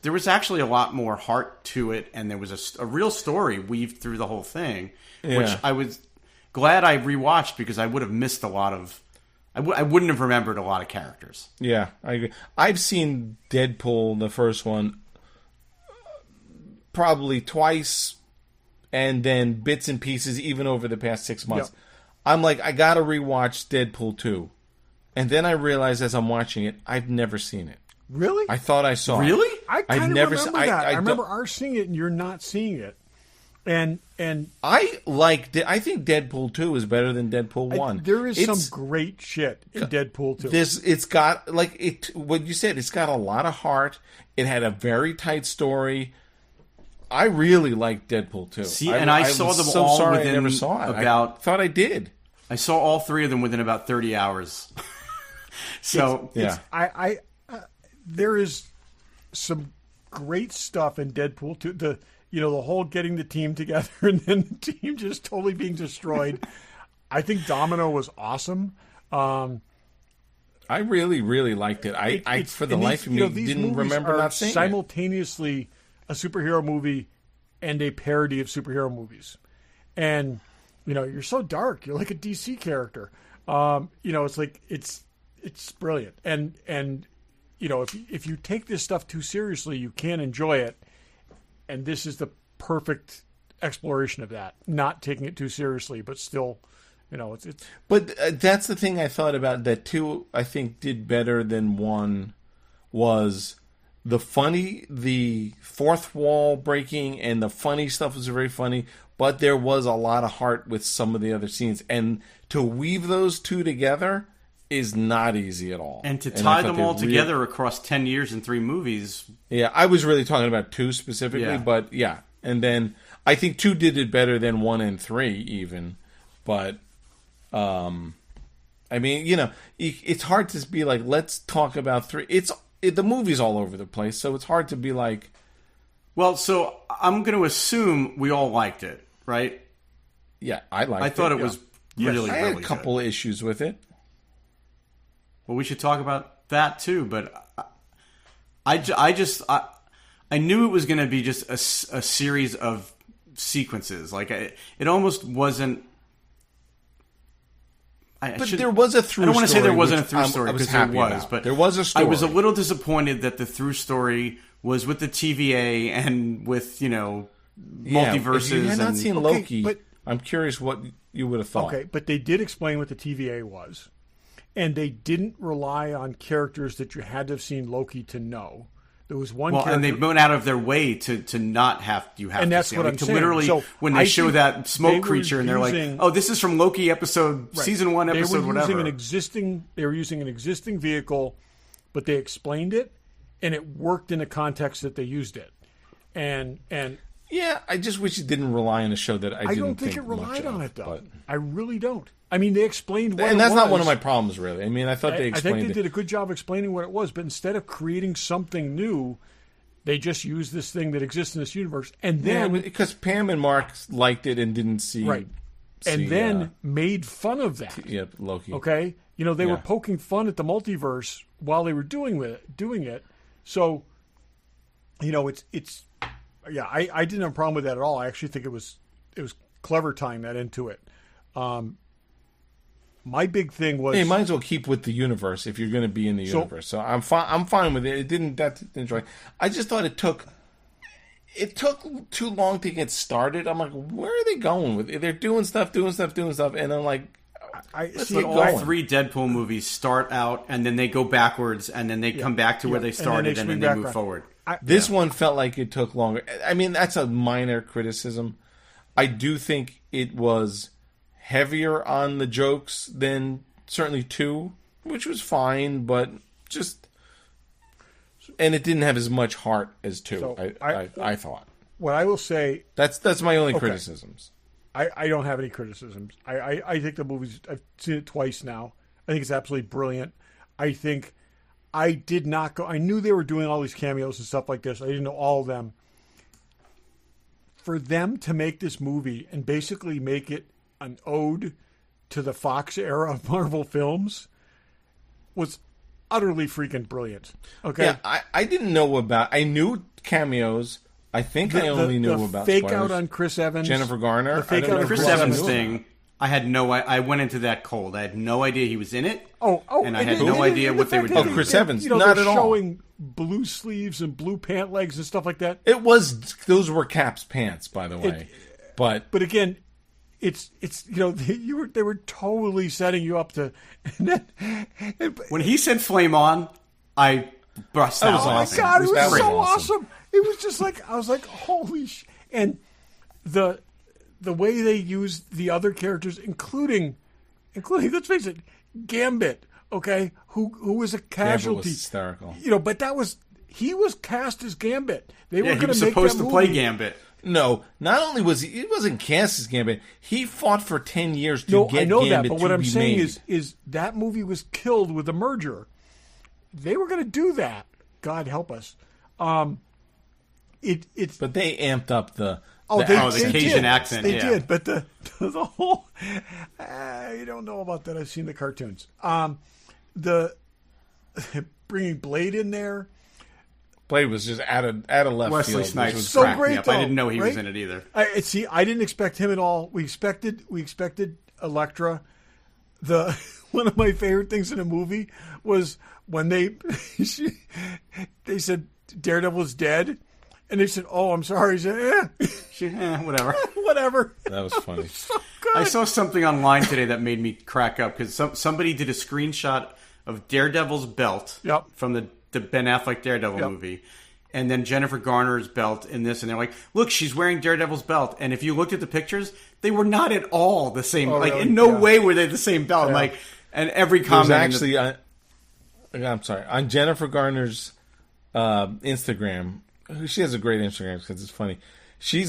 there was actually a lot more heart to it, and there was a real story weaved through the whole thing, which Yeah. I was glad I rewatched because I would have missed a lot of. I wouldn't have remembered a lot of characters. Yeah, I agree. I've seen Deadpool, the first one, probably twice, and then bits and pieces, even over the past 6 months. Yep. I'm like, I gotta rewatch Deadpool 2. And then I realized as I'm watching it, I've never seen it. Really? I thought I saw it. Really? I kind I've of never remember se- that. I remember don't- our seeing it and you're not seeing it. And I think Deadpool 2 is better than Deadpool 1. There is some great shit in Deadpool 2. It's got what you said, it's got a lot of heart. It had a very tight story. I really liked Deadpool 2. See, I saw them so all sorry within I never saw it. about I thought I did. I saw all 3 of them within about 30 hours. So there is some great stuff in Deadpool 2. The whole getting the team together and then the team just totally being destroyed. I think Domino was awesome. I really, really liked it. I for the life of me, didn't remember not seeing simultaneously a superhero movie and a parody of superhero movies. And, you're so dark. You're like a DC character. It's like, it's brilliant. And if you take this stuff too seriously, you can't enjoy it. And this is the perfect exploration of that. Not taking it too seriously, but still, it's. But that's the thing I thought about that 2. I think did better than 1 was the fourth wall breaking, and the funny stuff was very funny. But there was a lot of heart with some of the other scenes, and to weave those 2 together is not easy at all. And to tie them all together across 10 years in 3 movies. Yeah, I was really talking about 2 specifically, but yeah. And then I think 2 did it better than 1 and 3 even. But, it's hard to be like, let's talk about 3. The movie's all over the place, so it's hard to be like... Well, so I'm going to assume we all liked it, right? Yeah, I liked it. I thought it was really, I really had a couple of issues with it. Well, we should talk about that too, but I knew it was going to be just a series of sequences. Like it almost wasn't. There was a through story. I don't want to say there wasn't a through story because there was, but there was a story. I was a little disappointed that the through story was with the TVA and with multiverses. If you had not seen Loki, but I'm curious what you would have thought. Okay, but they did explain what the TVA was. And they didn't rely on characters that you had to have seen Loki to know. There was one character... and they went out of their way to not have you have and to that's see what it. I'm saying. Literally, so when they show that smoke creature and they're like, oh, this is from Loki episode, season 1, episode whatever. They were using an existing vehicle, but they explained it, and it worked in the context that they used it. And yeah, I just wish it didn't rely on a show that I don't think it relied on it, though. But... I really don't. I mean, they explained what it was. And that's not one of my problems, really. I mean, I thought they explained it. I think they did a good job explaining what it was, but instead of creating something new, they just used this thing that exists in this universe. And then... because Pam and Mark liked it and didn't see... Right. And then made fun of that. Loki. Okay? They were poking fun at the multiverse while they were doing it. So, it's... Yeah, I didn't have a problem with that at all. I actually think it was clever tying that into it. My big thing was... you might as well keep with the universe if you're going to be in the universe. So I'm fine with it. It didn't enjoy. I just thought it took too long to get started. I'm like, where are they going with it? They're doing stuff, and I'm like, but all 3 Deadpool movies start out and then they go backwards and then they come back to where they started and then they move forward. This one felt like it took longer. I mean, that's a minor criticism. I do think it was heavier on the jokes than certainly 2, which was fine, but just... And it didn't have as much heart as 2, so I thought. What I will say... That's my only criticisms. I don't have any criticisms. I think the movie's... I've seen it twice now. I think it's absolutely brilliant. I think I did not go... I knew they were doing all these cameos and stuff like this. I didn't know all of them. For them to make this movie and basically make it an ode to the Fox era of Marvel films was utterly freaking brilliant. Okay. Yeah, I didn't know about... I knew cameos. I think I only knew about fake out on Chris Evans. Jennifer Garner. The fake out on Chris Evans thing. I had I went into that cold. I had no idea he was in it. And I had no idea what they were doing. Oh, Chris Evans. Not at all. Showing blue sleeves and blue pant legs and stuff like that. Those were Cap's pants, by the way. But again, it's they were totally setting you up to. When he said "flame on," I burst out. Oh my god, it was so awesome! It was just like I was like, holy sh! And the way they used the other characters, including let's face it, Gambit. Okay, who was a casualty? Gambit was hysterical. But he was cast as Gambit. They were he going was to make supposed that to play movie. Gambit. No, not only was he wasn't cast as Gambit, he fought for 10 years to get I know Gambit that, but what I'm saying made. is that movie was killed with the merger. They were going to do that. God help us. It's But they amped up the the Cajun did. accent, They yeah. did, but the whole you don't know about that. I've seen the cartoons. The bringing Blade in there. Blade was just out of left Wesley field. Snipes which was was so cracking great, me up. I though, didn't know he was right? in it either. I didn't expect him at all. We expected Elektra. One of my favorite things in a movie was when they said Daredevil's dead, and they said, "Oh, I'm sorry." He said, Whatever. "Whatever." That was funny. So good. I saw something online today that made me crack up because somebody did a screenshot of Daredevil's belt Yep. from the Ben Affleck Daredevil movie, and then Jennifer Garner's belt in this, and they're like, "Look, she's wearing Daredevil's belt." And if you looked at the pictures, they were not at all the same. Like really? in no Yeah. way were they the same belt. Yeah. Like, and every There's comment actually, I'm sorry, on Jennifer Garner's Instagram. She has a great Instagram because it's funny. She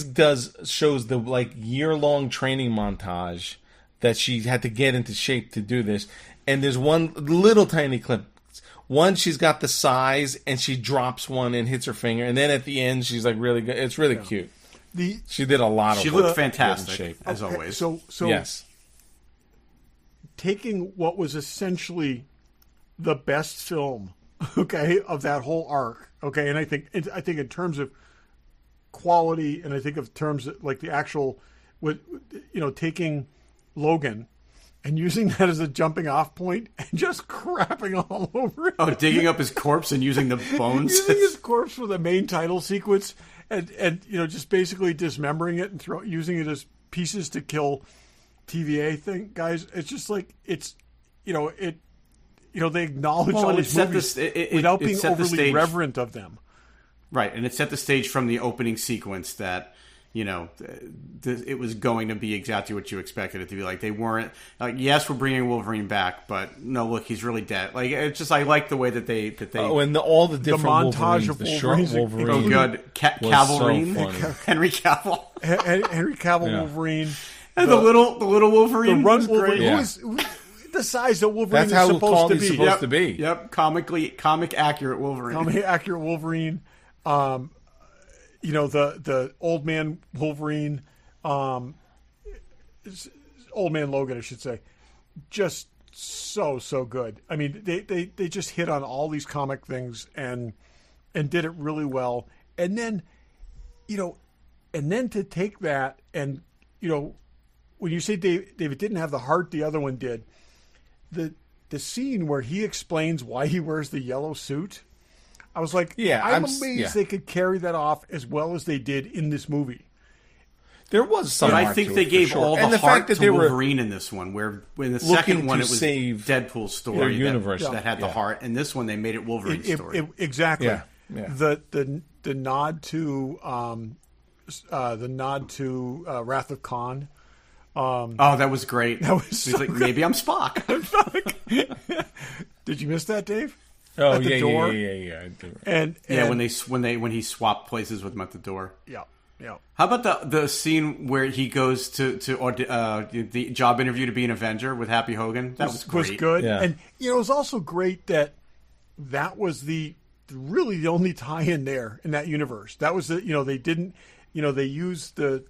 shows the year-long training montage that she had to get into shape to do this. And there's one little tiny clip. One, she's got the size, and she drops one and hits her finger. And then at the end, she's like really good. It's really cute. She did a lot of she work looked to get in fantastic shape. as always. So Yes. taking what was essentially the best film, okay, of that whole arc, okay, and I think in terms of quality, and I think of terms of like the actual, taking Logan and using that as a jumping off point and just crapping all over it. Oh, digging up his corpse and using the bones. Using his corpse for the main title sequence, and just basically dismembering it and using it as pieces to kill TVA thing, guys. It's just like they acknowledge Well, all and these it set movies this- without it being set the overly stage. reverent of them. Right, and it set the stage from the opening sequence that it was going to be exactly what you expected it to be. Like they weren't like, yes, we're bringing Wolverine back, but no, look, he's really dead. Like it's just I like the way that they and all the different montage Wolverines, of the short Wolverines, Wolverine. oh god, was Cavalrine, so funny. Henry Cavill, Henry Cavill Yeah. Wolverine, and the little Wolverine, the run was Wolverine, great. Yeah. who is the size that Wolverine That's how is supposed to he's be. supposed to be. Yep, comic accurate Wolverine. Accurate Wolverine. The old man Wolverine, old man Logan, I should say, just so good. I mean, they just hit on all these comic things and did it really well. And then, to take that and when you say David didn't have the heart the other one did, the scene where he explains why he wears the yellow suit. I was like, I'm amazed they could carry that off as well as they did in this movie. There was some. But I heart think to they it, for gave sure. all and the heart fact that to they were Wolverine in this one, where in the looking second one to it was save Deadpool's story their universe. that had the heart, and this one they made it Wolverine's story. Exactly. Yeah. The nod to Wrath of Khan. Oh, that was great. That was He's so like, good. maybe I'm Spock. Did you miss that, Dave? Oh At the door? yeah. I do. And when he swapped places with him at the door. yeah. How about the scene where he goes to the job interview to be an Avenger with Happy Hogan? That was great. Was good. Yeah. And it was also great that was really the only tie-in there in that universe. That was they didn't they used the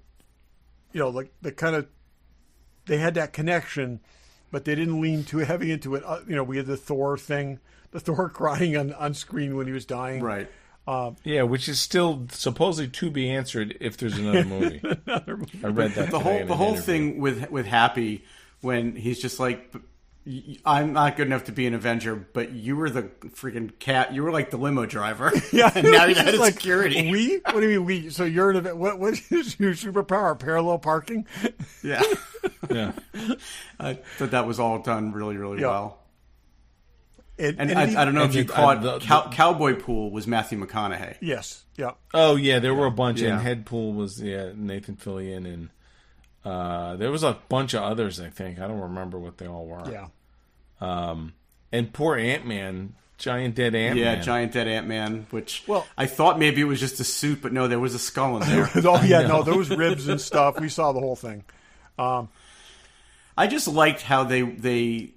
like the kind of they had that connection, but they didn't lean too heavy into it. We had the Thor thing, the Thor crying on screen when he was dying. Right. Yeah, which is still supposedly to be answered if there's another movie. I read that. The whole thing with Happy when he's just like, I'm not good enough to be an Avenger, but you were the freaking cat. You were like the limo driver. Yeah, and now you're the head of like, security. We? What do you mean we? So you're an what is your superpower? Parallel parking? Yeah. Yeah. I thought that was all done really, really well. And I don't know if you caught Cowboy Pool was Matthew McConaughey. Yes. Yeah. Oh yeah, there were a bunch. Yeah. And Headpool was Nathan Fillion, and there was a bunch of others. I think I don't remember what they all were. Yeah. And poor Ant-Man, giant dead Ant-Man. Yeah, giant dead Ant-Man. Which Well, I thought maybe it was just a suit, but no, there was a skull in there. Oh yeah, no, there was ribs and stuff. We saw the whole thing. I just liked how they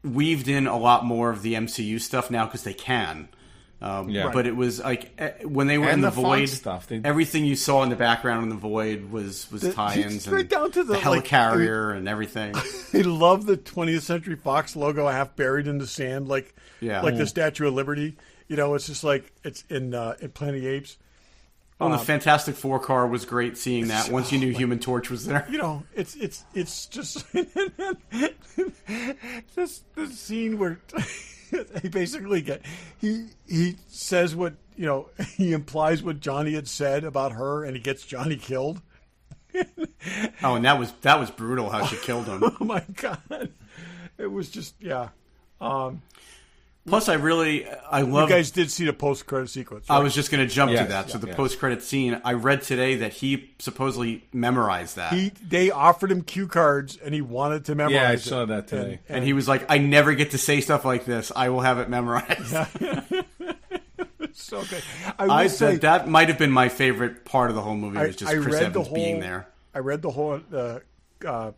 weaved in a lot more of the MCU stuff now because they can. But it was like when they were And in the the void, Fox stuff. everything you saw in the background in the void was tie-ins right and down to the, helicarrier and everything. I love the 20th Century Fox logo half buried in the sand, like the Statue of Liberty. You know, it's just like it's in Planet of the Apes. The Fantastic Four car was great seeing that once you knew Human Torch was there. You know, it's just this scene where he basically he says what, you know, he implies what Johnny had said about her, and he gets Johnny killed. Oh, and that was brutal how she killed him. Oh my God, it was just Plus, I love. You guys did see the post-credit sequence. Right? I was just going to jump to that. Yeah, So the post-credit scene, I read today that he supposedly memorized that. They offered him cue cards, and he wanted to memorize it. Yeah, I saw that today. And he was like, I never get to say stuff like this. I will have it memorized. So good. I will say that might have been my favorite part of the whole movie, was just Chris Evans being there. I read the whole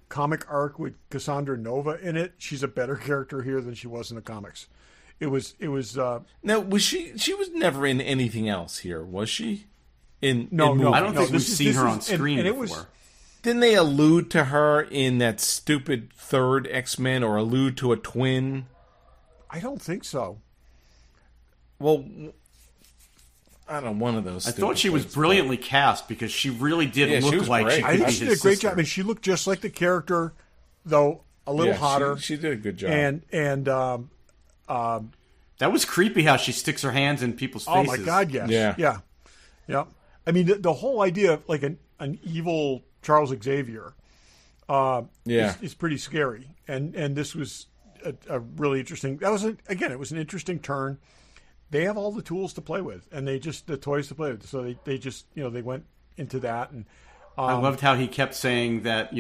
comic arc with Cassandra Nova in it. She's a better character here than she was in the comics. It was. Now, was she? She was never in anything else here, was she? No. I don't think we've seen her on screen before. Didn't they allude to her in that stupid third X-Men, or allude to a twin? I don't think so. Well, I don't know, one of those. I thought she was brilliantly cast because she really did look like great. she could I think be she did his a great sister. job. I mean, she looked just like the character, though a little hotter. She did a good job. And that was creepy how she sticks her hands in people's faces. oh my God, yes, yeah. I mean, the whole idea of like an evil Charles Xavier, is pretty scary. And this was a really interesting. It was an interesting turn. They have all the tools to play with, and the toys to play with. So they just they went into that. And I loved how he kept saying that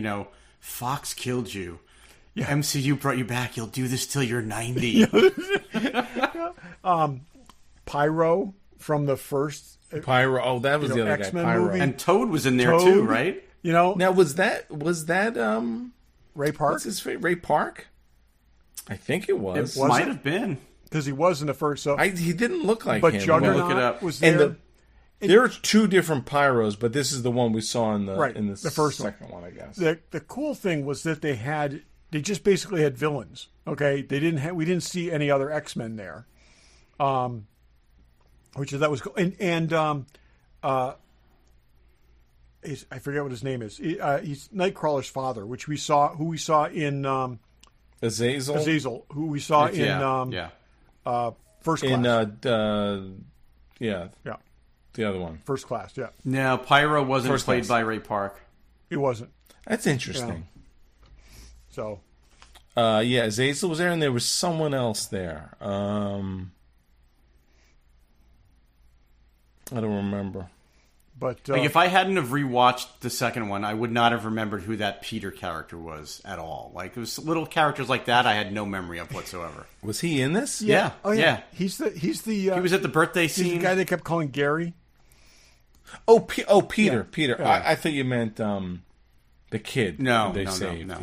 Fox killed you. Yeah. MCU brought you back. You'll do this till you're 90. Pyro from the first Pyro. Oh, that was the other X-Men guy. Pyro. movie. And Toad was in there too, right? Now was that Ray Park? What's his face? Ray Park? I think it was. It might have been. Because he was in the first. So he didn't look like but him. Juggernaut look it up. was there. And there are two different Pyros, but this is the one we saw in the the first second one, I guess. The cool thing was that they just basically had villains. Okay, we didn't see any other X-Men there, that was cool. And I forget what his name is. He's Nightcrawler's father, who we saw in Azazel, who we saw in First Class. The other one. First Class, yeah. No, Pyro wasn't First played Class. by Ray Park. He wasn't. That's interesting. So. Azazel was there, and there was someone else there. I don't remember. But if I hadn't have rewatched the second one, I would not have remembered who that Peter character was at all. Like, it was little characters like that I had no memory of whatsoever. Was he in this? Yeah. Oh, yeah. Yeah. He's the. He was at the birthday He's the scene. guy they kept calling Gary. Peter. Yeah. Peter. Yeah. I thought you meant the kid. No, they no, saved. no.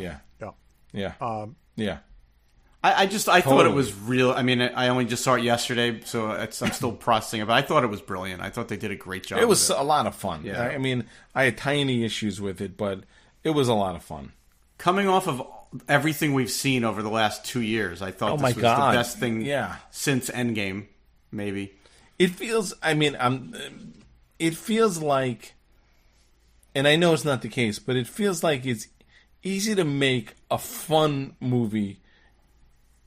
Yeah. I thought it was real. I mean, I only just saw it yesterday, so I'm still processing it. But I thought it was brilliant. I thought they did a great job. It was a lot of fun. Yeah. I mean, I had tiny issues with it, but it was a lot of fun. Coming off of everything we've seen over the last 2 years, I thought this was the best thing since Endgame, maybe. It feels. I mean, it feels like, and I know it's not the case, but it feels like it's easy to make a fun movie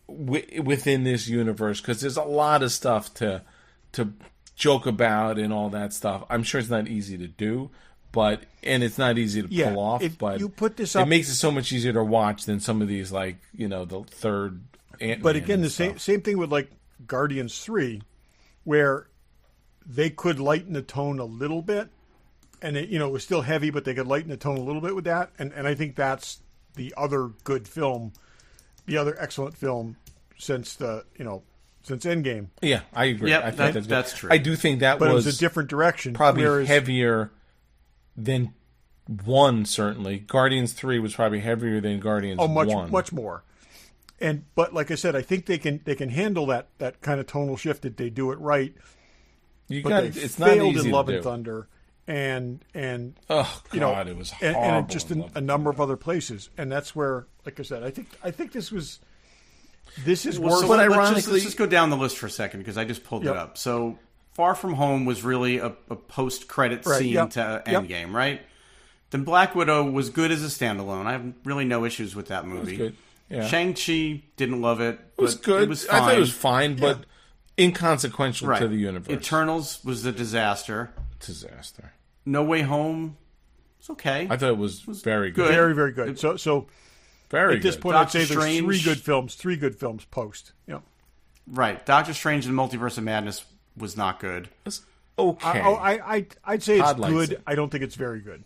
within this universe, because there's a lot of stuff to joke about and all that stuff. I'm sure it's not easy to do, and it's not easy to pull off. But you put this up, it makes it so much easier to watch than some of these, like the third Ant-Man. But again, and the stuff. same thing with like Guardians 3, where they could lighten the tone a little bit, and it was still heavy, but they could lighten the tone a little bit with that. And I think that's the other good film, the other excellent film since since Endgame. Yeah, I agree. Yep, I think that's true. I do think that But was it was a different direction. probably whereas, heavier than 1, certainly. Guardians 3 was probably heavier than Guardians 1. much more. But like I said, I think they can handle that kind of tonal shift if they do it right. It's not failed easy in Love to and do. Thunder, and oh god, it was horrible. and just in a number of other places, and that's where, like I said, I think this is worse. So But let's ironically- just go down the list for a second because I just pulled Yep. it up. So Far From Home was really a post-credit Right, scene yep, to yep. Endgame, right? Then Black Widow was good as a standalone. I have really no issues with that movie. good. Yeah. Shang-Chi, didn't love it. It was but good. It was fine. I thought it was fine, but inconsequential right. to the universe. Eternals was a disaster. Disaster. No Way Home, it's okay. I thought it was very good. good. very, very good. So Very at this good. point, Doctor I'd say there's Strange- three good films post. Yeah. Right. Doctor Strange and Multiverse of Madness was not good. It's okay. I'd say Todd it's likes good. it. I don't think it's very good.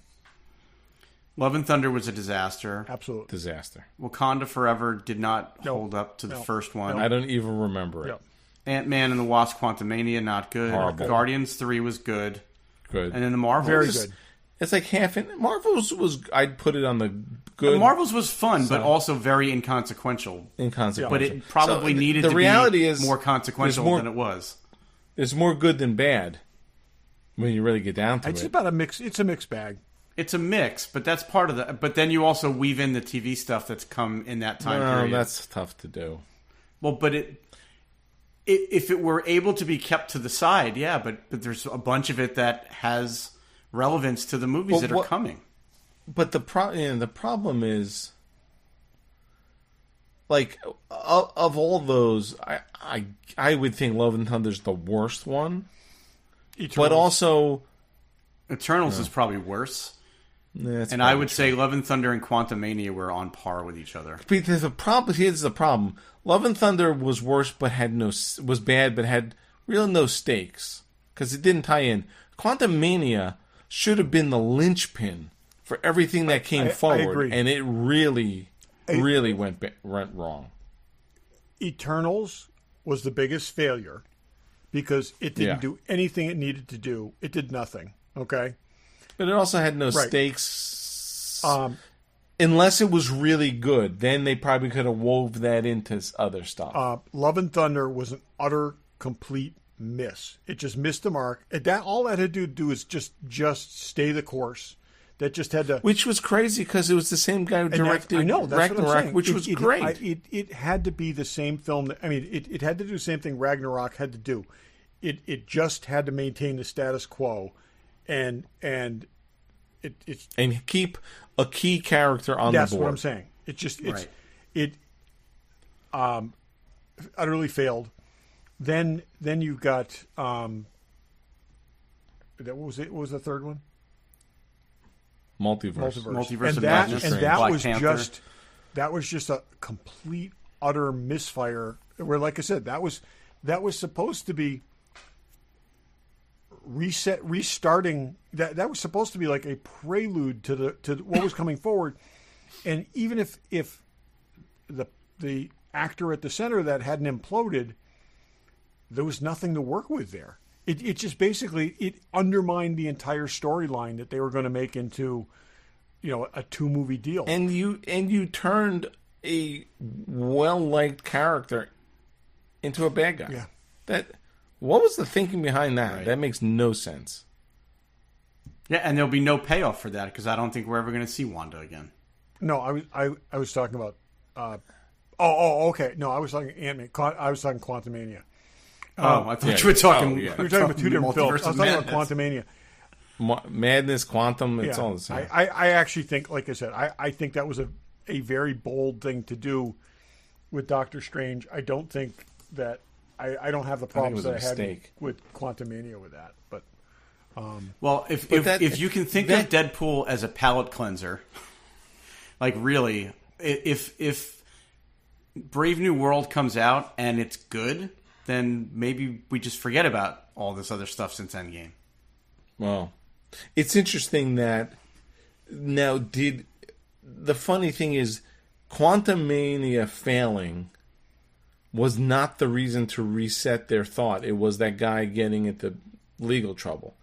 Love and Thunder was a disaster. Absolutely. Disaster. Wakanda Forever did not No. hold up to the No. first one. I don't even remember it. Yeah. Ant-Man and the Wasp Quantumania, not good. Horrible. Guardians 3 was good. Good. And then the Marvels. Very good. It's like half in Marvel's was I'd put it on the good. The Marvels was fun, but also very inconsequential. inconsequential. But it probably So, needed the to reality be is more consequential there's more- than it was. There's more good than bad when you really get down to It's it. about a mix. It's a mixed bag. It's a mix, but that's part of the. But then you also weave in the TV stuff that's come in that time Well, period. that's tough to do. Well, but if it were able to be kept to the side, yeah. But there's a bunch of it that has relevance to the movies Well, that are what- coming. But the problem is, like, of all those, I would think Love and Thunder's the worst one. But Eternals. also, Eternals is probably worse. that's And I probably would true. say Love and Thunder and Quantumania were on par with each other. Because here's the problem. Love and Thunder was worse, but was bad, but had really no stakes because it didn't tie in. Quantumania should have been the linchpin for everything that came I forward, agree. and it really went wrong. Eternals was the biggest failure because it didn't Yeah. do anything it needed to do. It did nothing. Okay. But it also had no Right. stakes. Unless it was really good, then they probably could have wove that into other stuff. Love and Thunder was an utter, complete miss. It just missed the mark. All that had to do is just stay the course. That just had to. Which was crazy because it was the same guy who And that's- directed I know, that's what I'm Ragnarok, saying. which was great. It had to be the same film. It had to do the same thing Ragnarok had to do. It just had to maintain the status quo, and it's and keep a key character on the board. that's what I'm saying. Right. It utterly failed. Then you've got what was it? What was the third one? Multiverse. Multiverse and of that Madness, and that Black was Panther. that was just a complete utter misfire. Where, like I said, that was supposed to be restarting. That was supposed to be like a prelude to what was coming forward. And even if the actor at the center of that hadn't imploded, there was nothing to work with there. It just basically it undermined the entire storyline that they were going to make into, a 2-movie deal. And you turned a well-liked character into a bad guy. Yeah. What was the thinking behind that? Right. That makes no sense. Yeah, and there'll be no payoff for that because I don't think we're ever going to see Wanda again. No, I was talking about. Okay. No, I was talking Ant-Man. I was talking Quantumania. I thought yeah. you were talking. Oh, yeah. We were talking about two different films. Multiverse I of was talking about Madness. Quantumania. Madness, Quantum, it's Yeah. all the same. I actually think, like I said, I think that was a very bold thing to do with Doctor Strange. I don't think that I don't have the problems was a that I had mistake. with Quantumania with that. But Well, if you can think of Deadpool as a palate cleanser, like really, if Brave New World comes out and it's good, then maybe we just forget about all this other stuff since Endgame. Well, it's interesting that now the funny thing is Quantumania failing was not the reason to reset their thought. It was that guy getting into legal trouble.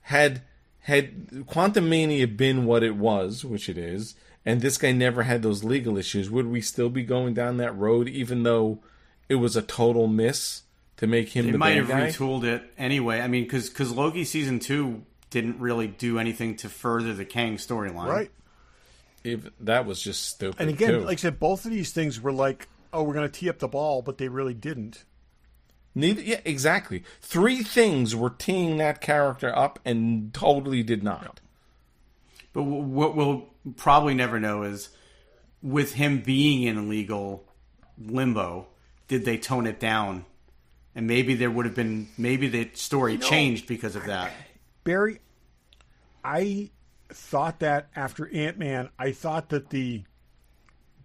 Had Quantumania been what it was, which it is, and this guy never had those legal issues, would we still be going down that road, even though it was a total miss to make him the bad guy? They might have retooled it anyway. I mean, because Loki Season 2 didn't really do anything to further the Kang storyline. Right. That was just stupid. And again, too. like I said, both of these things were like, oh, we're going to tee up the ball, but they really didn't. Yeah, exactly. 3 things were teeing that character up and totally did not. But what we'll probably never know is, with him being in legal limbo, did they tone it down? And maybe there would have been, maybe the story changed because of that. Barry, I thought that after Ant-Man, I thought that did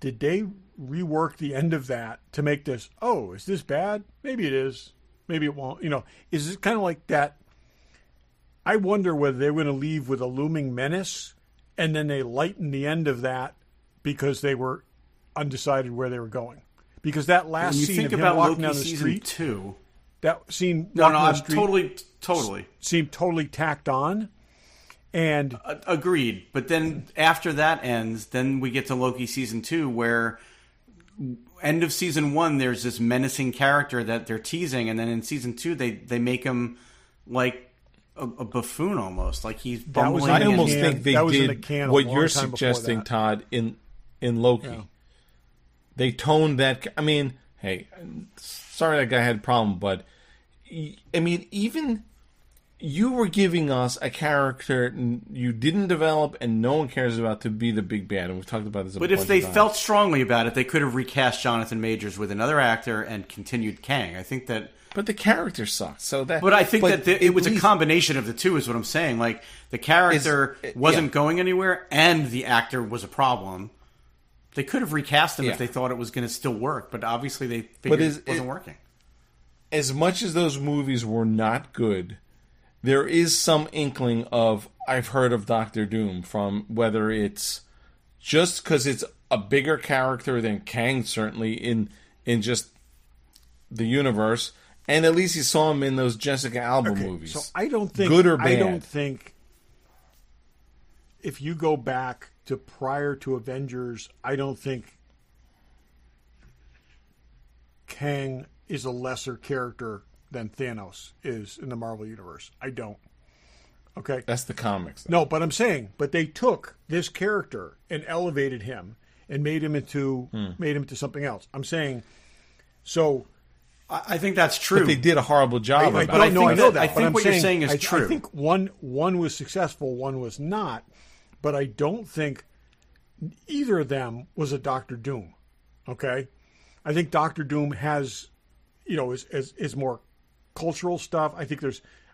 they rework the end of that to make this, oh, is this bad? Maybe it is. Maybe it won't. Is it kind of like that? I wonder whether they're going to leave with a looming menace and then they lighten the end of that because they were undecided where they were going. Because that last scene of him walking down the street, that scene walking down the street, totally seemed totally tacked on. And agreed. But then after that ends, then we get to Loki Season 2, where end of Season 1, there's this menacing character that they're teasing, and then in Season 2, they make him like a buffoon almost, like he's bumbling. I almost think they did what you're suggesting, Todd, in Loki. Yeah. They toned that. I mean, hey, sorry that guy had a problem, but I mean, even you were giving us a character you didn't develop and no one cares about to be the big bad, and we've talked about this a bunch of times. But if they felt strongly about it, they could have recast Jonathan Majors with another actor and continued Kang. I think that. But the character sucked. But I think that it was a combination of the two, is what I'm saying. Like, the character wasn't going anywhere, and the actor was a problem. They could have recast him if they thought it was going to still work, but obviously they figured it wasn't working. As much as those movies were not good, there is some inkling of, I've heard of Doctor Doom, from whether it's just because it's a bigger character than Kang, certainly, in just the universe, and at least you saw him in those Jessica Alba movies. So I don't think, good or bad. I don't think if you go back to prior to Avengers, I don't think Kang is a lesser character than Thanos is in the Marvel Universe. I don't. Okay? That's the comics, though. No, but I'm saying, but they took this character and elevated him and made him into something else. I'm saying, so I think that's true. But they did a horrible job. I know that. I think what you're saying is true. I think one was successful, one was not. But I don't think either of them was a Doctor Doom. Okay? I think Doctor Doom has, is more cultural stuff. I think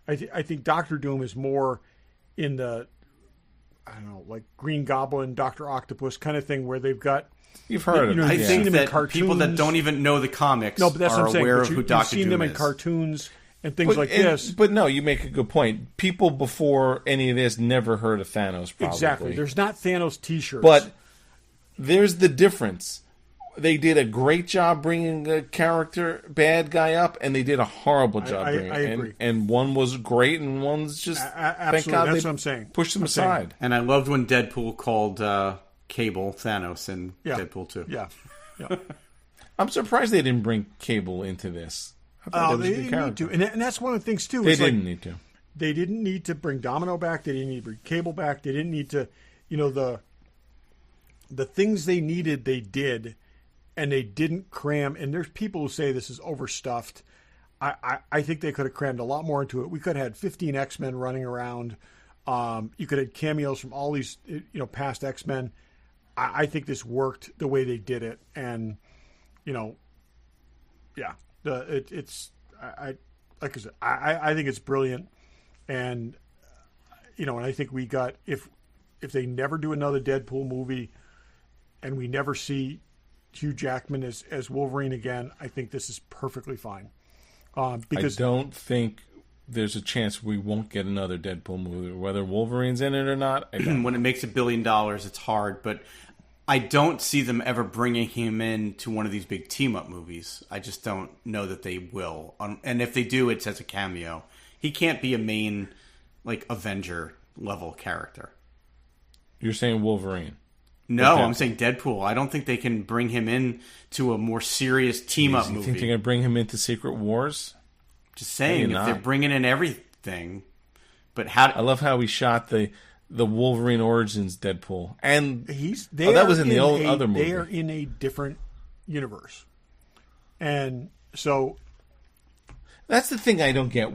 I think Doctor Doom is more in the, I don't know, like Green Goblin, Dr. Octopus kind of thing, where they've got. You've heard of them. I think that people that don't even know the comics are aware of who Doctor Doom is. You've seen them in cartoons and things like this. But no, you make a good point. People before any of this never heard of Thanos, probably. Exactly. There's not Thanos t-shirts. But there's the difference. They did a great job bringing a character bad guy up, and they did a horrible job bringing I agree. And one was great, and one's just... absolutely, thank God that's what I'm saying. Pushed them aside. And I loved when Deadpool called Cable Thanos in Deadpool 2. Yeah. I'm surprised they didn't bring Cable into this. They didn't need to. And that's one of the things, too. They didn't need to. They didn't need to bring Domino back. They didn't need to bring Cable back. They didn't need to, the things they needed, they did, and they didn't cram. And there's people who say this is overstuffed. I think they could have crammed a lot more into it. We could have had 15 X-Men running around. You could have had cameos from all these, past X-Men. I think this worked the way they did it. And, it's like I said, I think it's brilliant, and and I think we got if they never do another Deadpool movie, and we never see Hugh Jackman as Wolverine again, I think this is perfectly fine. Because I don't think there's a chance we won't get another Deadpool movie, whether Wolverine's in it or not. I don't. When it makes $1 billion, it's hard, but I don't see them ever bringing him in to one of these big team-up movies. I just don't know that they will. And if they do, it's as a cameo. He can't be a main, like, Avenger-level character. You're saying Wolverine? No, I'm saying Deadpool. I don't think they can bring him in to a more serious team-up movie. You think they're going to bring him into Secret Wars? Just saying, if they're bringing in everything, but how? I love how we shot the Wolverine Origins Deadpool, and that was in the other movie. They are in a different universe, and so that's the thing I don't get.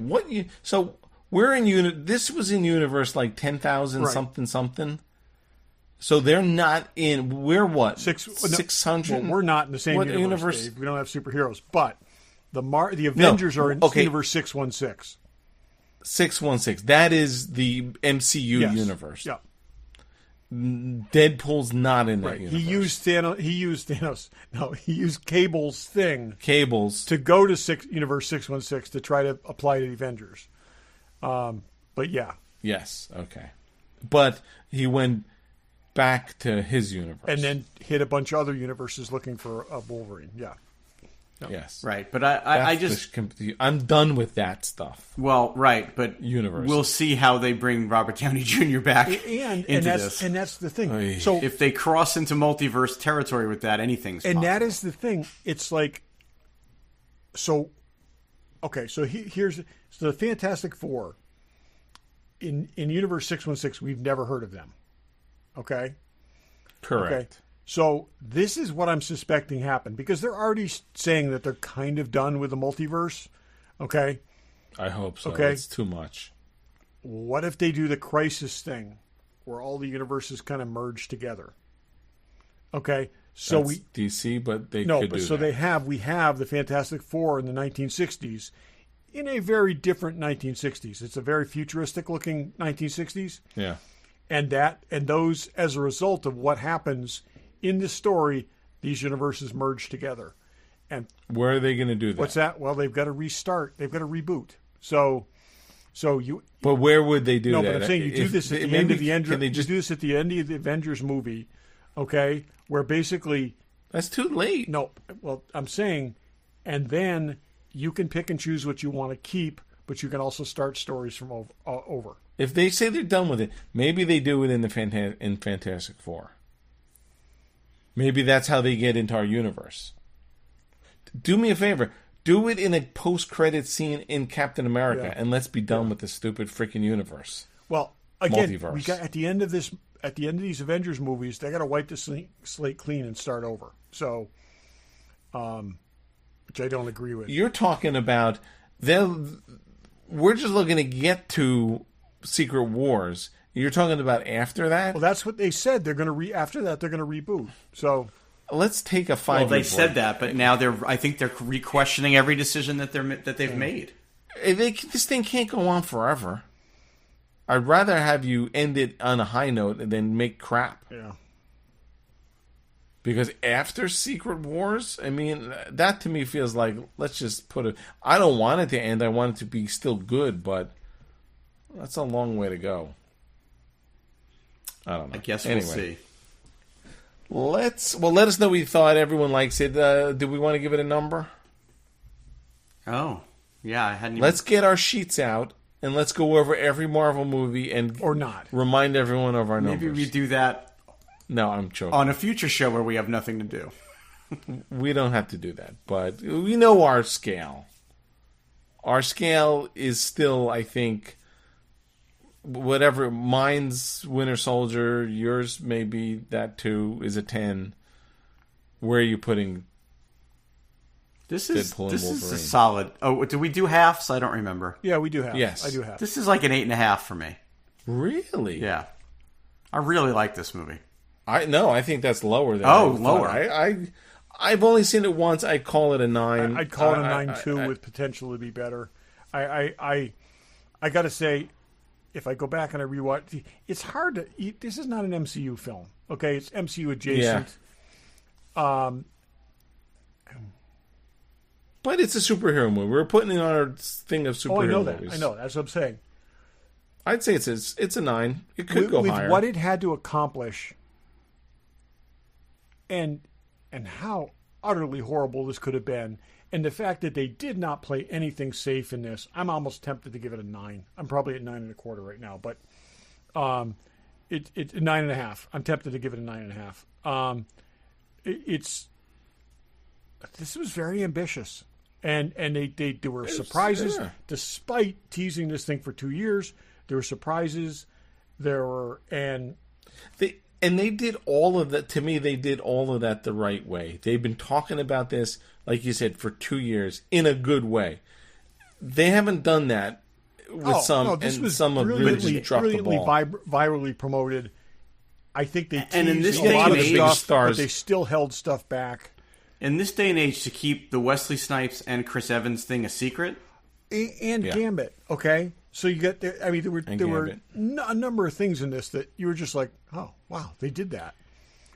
So we're in this was in universe like 10,000 something. So they're not in. We're what 600? Well, we're not in the same universe. Dave. We don't have superheroes, but. The Avengers are in Universe 616. 616. That is the MCU universe. Yeah. Deadpool's not in that universe. He used Thanos. No, he used Cable's to go to Universe 616 to try to apply to the Avengers. But yeah. Yes. Okay. But he went back to his universe and then hit a bunch of other universes looking for a Wolverine. Yeah. No. Yes, right, but I just I'm done with that stuff. Well, right, but universe. We'll see how they bring Robert Downey Jr. back into this, and that's the thing. Oy. So if they cross into multiverse territory with that, anything's possible. That is the thing. It's like so. Okay, so here's the Fantastic Four. In Universe 616, we've never heard of them. Okay, correct. Okay. So this is what I'm suspecting happened because they're already saying that they're kind of done with the multiverse. Okay. I hope so. Okay. It's too much. What if they do the Crisis thing where all the universes kind of merge together? Okay. So That's DC, but they no, could but do so that. we have the Fantastic Four in the 1960s in a very different 1960s. It's a very futuristic looking 1960s. Yeah. And those as a result of what happens in this story, these universes merge together. And where are they going to do that? What's that? Well, they've got to restart. They've got to reboot. So you. But where would they do that? No, but I'm saying you do this at the end of the Avengers. You do this at the end of the Avengers movie, okay? Where basically that's too late. No, well, I'm saying, and then you can pick and choose what you want to keep, but you can also start stories from over. If they say they're done with it, maybe they do it in the Fantastic Four. Maybe that's how they get into our universe. Do me a favor. Do it in a post-credit scene in Captain America, and let's be done with the stupid freaking universe. Well, again, multiverse. We got at the end of these Avengers movies, they got to wipe the slate clean and start over. So, which I don't agree with. You're talking about we're just looking to get to Secret Wars. You're talking about after that? Well, that's what they said. They're going to after that they're going to reboot. So let's take a 5-year break. Well, they said that, but now I think they're re-questioning every decision that they've made. This thing can't go on forever. I'd rather have you end it on a high note than make crap. Yeah. Because after Secret Wars, I mean, that to me feels like let's just put it. I don't want it to end. I want it to be still good, but that's a long way to go. I don't know. I guess we'll see. Let us know what you thought. Everyone likes it. Do we want to give it a number? Oh, yeah, I hadn't. Let's get our sheets out and let's go over every Marvel movie and or not remind everyone of our numbers. Maybe we do that. No, I'm joking. On a future show where we have nothing to do. We don't have to do that, but we know our scale. Our scale is still, I think. Whatever, mine's Winter Soldier, yours maybe that too is a 10. Where are you putting Deadpool and Wolverine? Is a solid. Oh, do we do halves? I don't remember. Yeah, we do halves. Yes, I do halves. This is like an 8.5 for me. Really? Yeah, I really like this movie. I think that's lower than lower. I've only seen it once. I call it a 9. I'd call it a 9 too, with potential to be better. I got to say. If I go back and I rewatch, it's hard to eat. This is not an MCU film, okay? It's MCU adjacent. Yeah. But it's a superhero movie. We're putting it on our thing of superhero I know that. movies. I know. That's what I'm saying. I'd say it's a 9. It could go higher. With what it had to accomplish, and how utterly horrible this could have been, and the fact that they did not play anything safe in this, I'm almost tempted to give it a 9. I'm probably at 9.25 right now, but it's 9.5. I'm tempted to give it a 9.5. This was very ambitious, and there were surprises despite teasing this thing for 2 years. There were surprises. They did all of that. To me, they did all of that the right way. They've been talking about this, like you said, for 2 years in a good way. They haven't done that with some, this and was some have really just dropped the ball. Virally promoted. I think they And in this teased a lot of day and age, stuff, stars- but they still held stuff back. In this day and age, to keep the Wesley Snipes and Chris Evans thing a secret, And Gambit, okay? So you got there. I mean, there were Gambit. a number of things in this that you were just like, oh wow, they did that.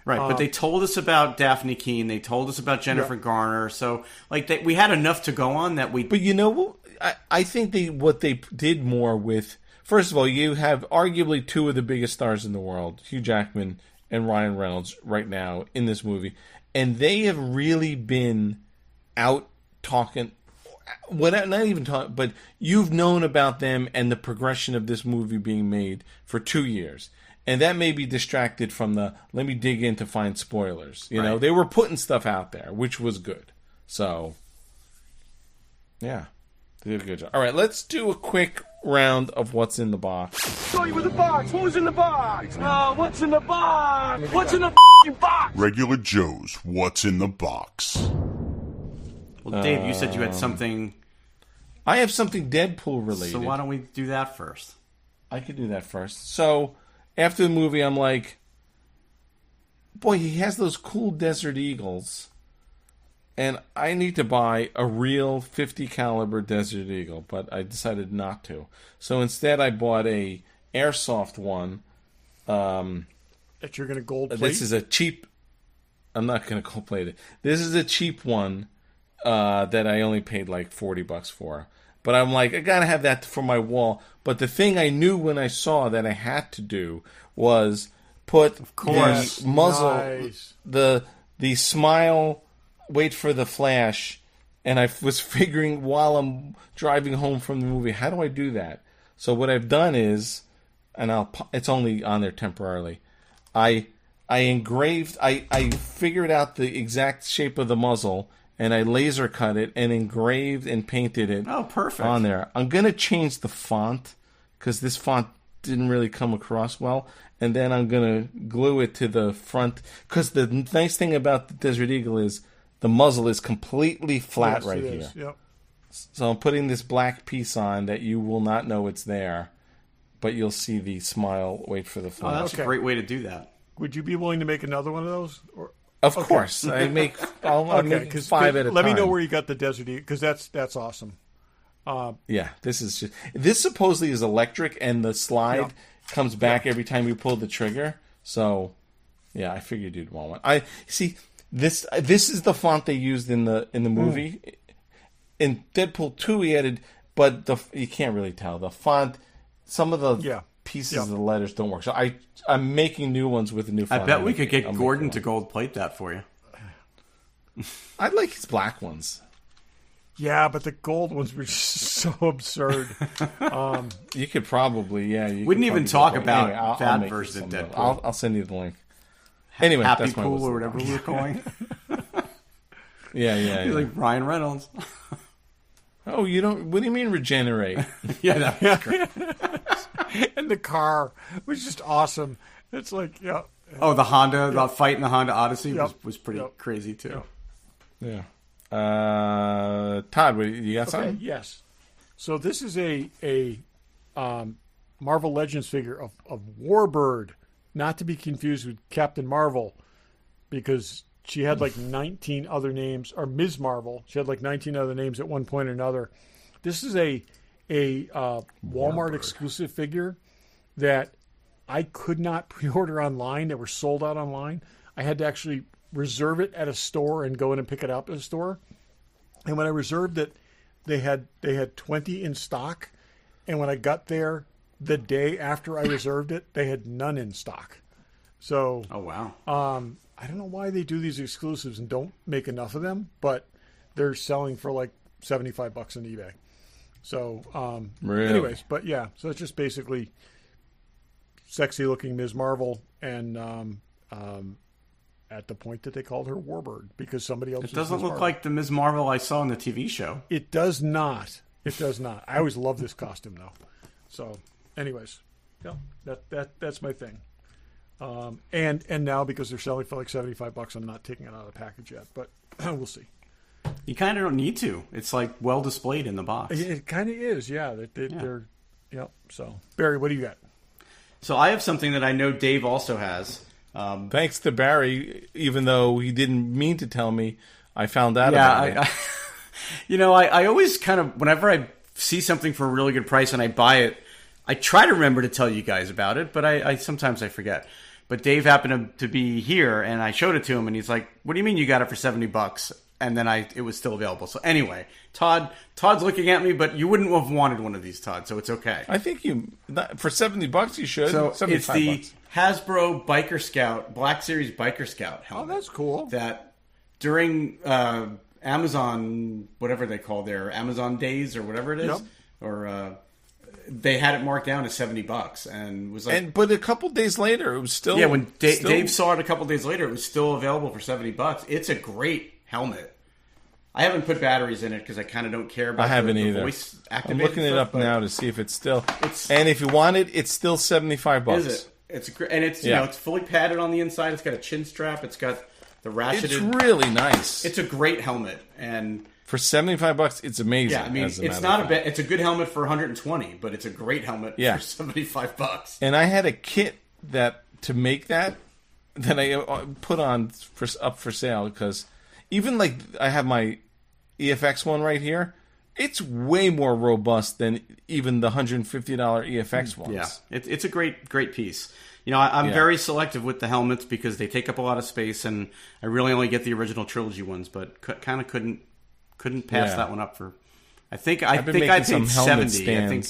right? But they told us about Daphne Keane. They told us about Jennifer Garner. So like we had enough to go on that we. But you know what? I think what they did more with. First of all, you have arguably 2 of the biggest stars in the world, Hugh Jackman and Ryan Reynolds, right now in this movie, and they have really been out talking. Not even talking, but you've known about them and the progression of this movie being made for 2 years. And that may be distracted from let me dig in to find spoilers. You know, they were putting stuff out there, which was good. So, yeah, they did a good job. All right, let's do a quick round of what's in the box. Show you with the box. What was in the box? What's in the box? What's in the box? Regular Joe's What's in the Box. Well, Dave, you said you had something. I have something Deadpool related. So why don't we do that first? I could do that first. So, after the movie, I'm like, boy, he has those cool Desert Eagles. And I need to buy a real 50 caliber Desert Eagle, but I decided not to. So instead, I bought a airsoft one. That you're going to gold plate. This is a cheap. I'm not going to gold plate it. This is a cheap one that I only paid like $40 for. But I'm like, I gotta have that for my wall. But the thing I knew when I saw that I had to do was put the muzzle, the smile, wait for the flash, and I was figuring while I'm driving home from the movie, how do I do that? So what I've done is, and it's only on there temporarily, I engraved, I figured out the exact shape of the muzzle, and I laser cut it and engraved and painted it. Oh, perfect. On there. I'm going to change the font because this font didn't really come across well. And then I'm going to glue it to the front. Because the nice thing about the Desert Eagle is the muzzle is completely flat right here. Yep. So I'm putting this black piece on that you will not know it's there. But you'll see the smile, wait for the Oh, flash. that's a great way to do that. Would you be willing to make another one of those? Of course. I'll make 5 at a time. Let me know where you got the Desert Eagle, because that's awesome. Yeah, this supposedly is electric, and the slide comes back every time you pull the trigger. So, yeah, I figured you'd want one. I see this is the font they used in the movie. In Deadpool 2, he added, but you can't really tell the font. Some of the pieces of the letters don't work. So I'm making new ones with a new font. I bet we could get Gordon to gold plate that for you. I'd like his black ones. Yeah, but the gold ones were just so absurd. You could probably, You wouldn't even talk about anyway, that make version of some Deadpool. I'll send you the link. Anyway, Happy that's my Pool list. or whatever we were calling. Yeah. Like Ryan Reynolds. Oh, you don't? What do you mean regenerate? Yeah, that was great. And the car was just awesome. It's like, Oh, the Honda, the fight in the Honda Odyssey was pretty crazy too. Yeah. Todd, you got something? Yes. So this is a Marvel Legends figure of Warbird, not to be confused with Captain Marvel, because she had like 19 other names, or Ms. Marvel. She had like 19 other names at one point or another. This is a Walmart exclusive figure that I could not pre-order online. They were sold out online. I had to actually reserve it at a store and go in and pick it up at a store. And when I reserved it, they had 20 in stock. And when I got there the day after I reserved it, they had none in stock. So, Oh, wow. I don't know why they do these exclusives and don't make enough of them, but they're selling for like $75 on eBay. So, Really? anyways, but yeah, so it's just basically sexy looking Ms. Marvel and at the point that they called her Warbird because somebody else. It doesn't look like the Ms. Marvel I saw in the TV show. It does not. It does not. I always love this costume though. So, anyways, yeah, that's my thing. And now because they're selling for like $75, I'm not taking it out of the package yet, but we'll see. You kind of don't need to. It's like well displayed in the box. It kind of is, yeah. They're yep. So, Barry, what do you got? So I have something that I know Dave also has. Thanks to Barry, even though he didn't mean to tell me, I found out about it. I always kind of, whenever I see something for a really good price and I buy it, I try to remember to tell you guys about it, but I sometimes I forget. But Dave happened to be here, and I showed it to him, and he's like, "What do you mean you got it for $70?" And then it was still available. So anyway, Todd's looking at me, but you wouldn't have wanted one of these, Todd. So it's okay. I think for $70 you should. So $75. it's the Hasbro Biker Scout Black Series Biker Scout helmet. Oh, that's cool. That during Amazon, whatever they call their Amazon days or whatever it is, Yep. or they had it marked down to $70 and was like. But a couple days later, it was still. Yeah, when Dave saw it a couple days later, it was still available for $70. It's a great helmet. I haven't put batteries in it because I kind of don't care about the voice activated. I'm looking it up now to see if it's still. And if you want it, it's still $75. Is it? It's great, and it's it's fully padded on the inside. It's got a chin strap. It's got the ratcheted. It's really nice. It's a great helmet, and for $75, it's amazing. Yeah, I mean, it's not it's a good helmet for $120, but it's a great helmet for $75. And I had a kit to make that I put on up for sale because even like I have my EFX one right here. It's way more robust than even the $150 EFX ones. Yeah, it's a great piece. I'm very selective with the helmets because they take up a lot of space, and I really only get the original trilogy ones. But kind of couldn't pass that one up for. I think I paid $70. I think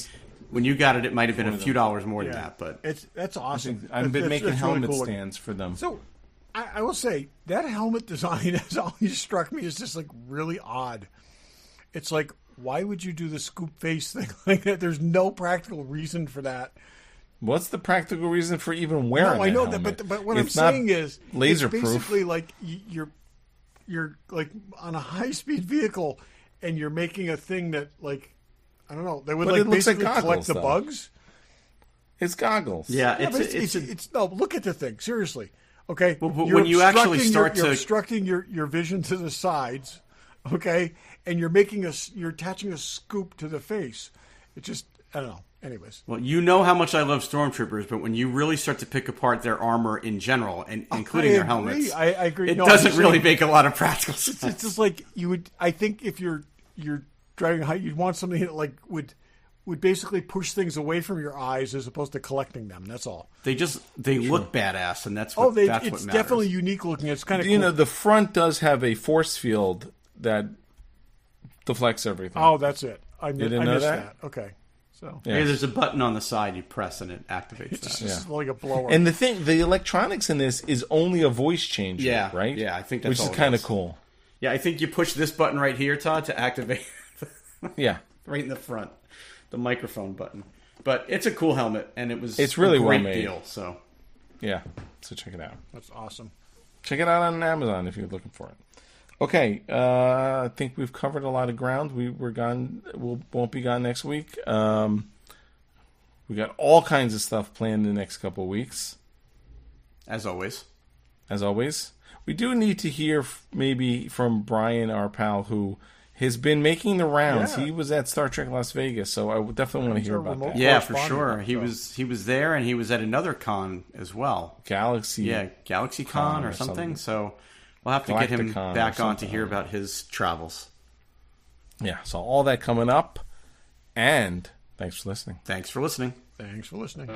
when you got it, it might have been a few dollars more than that. But that's awesome. I've been making helmet really cool stands for them. So I will say that helmet design has always struck me as just like really odd. It's like, why would you do the scoop face thing like that? There's no practical reason for that. What's the practical reason for even wearing? No, I know helmet? that, but what I'm saying is, laser it's proof. basically like you're like on a high speed vehicle, and you're making a thing that like I don't know. They would like basically collect the bugs. It's goggles. Yeah, it's no. Look at the thing seriously. Okay, but when you actually start you're obstructing your vision to the sides. Okay, and you're attaching a scoop to the face. It just I don't know. Anyways. Well, you know how much I love stormtroopers, but when you really start to pick apart their armor in general, and including their helmets, I agree. It doesn't really make a lot of practical sense. It's just like you would. I think if you're driving high, you'd want something that like would basically push things away from your eyes as opposed to collecting them. That's all. They look badass, and that's what that's it's what matters. Definitely unique looking. It's kind of cool. The front does have a force field that deflects everything. Oh, that's it. I missed that. Okay. So Hey, there's a button on the side you press and it activates that. It's like a blower. And the electronics in this is only a voice changer, right? Yeah, I think that's which is kind of cool. Yeah, I think you push this button right here, Todd, to activate. Right in the front, the microphone button. But it's a cool helmet, and it's really a great deal. So so check it out. That's awesome. Check it out on Amazon if you're looking for it. Okay, I think we've covered a lot of ground. We're gone. We won't be gone next week. We got all kinds of stuff planned in the next couple of weeks. As always. We do need to hear maybe from Brian, our pal, who has been making the rounds. Yeah. He was at Star Trek Las Vegas, so I would definitely want to hear about that. Yeah, for sure. He was there, and he was at another con as well. Galaxy Con or something. So we'll have to get him back on to hear about his travels. Yeah, so all that coming up, and thanks for listening. Thanks for listening. Thanks for listening.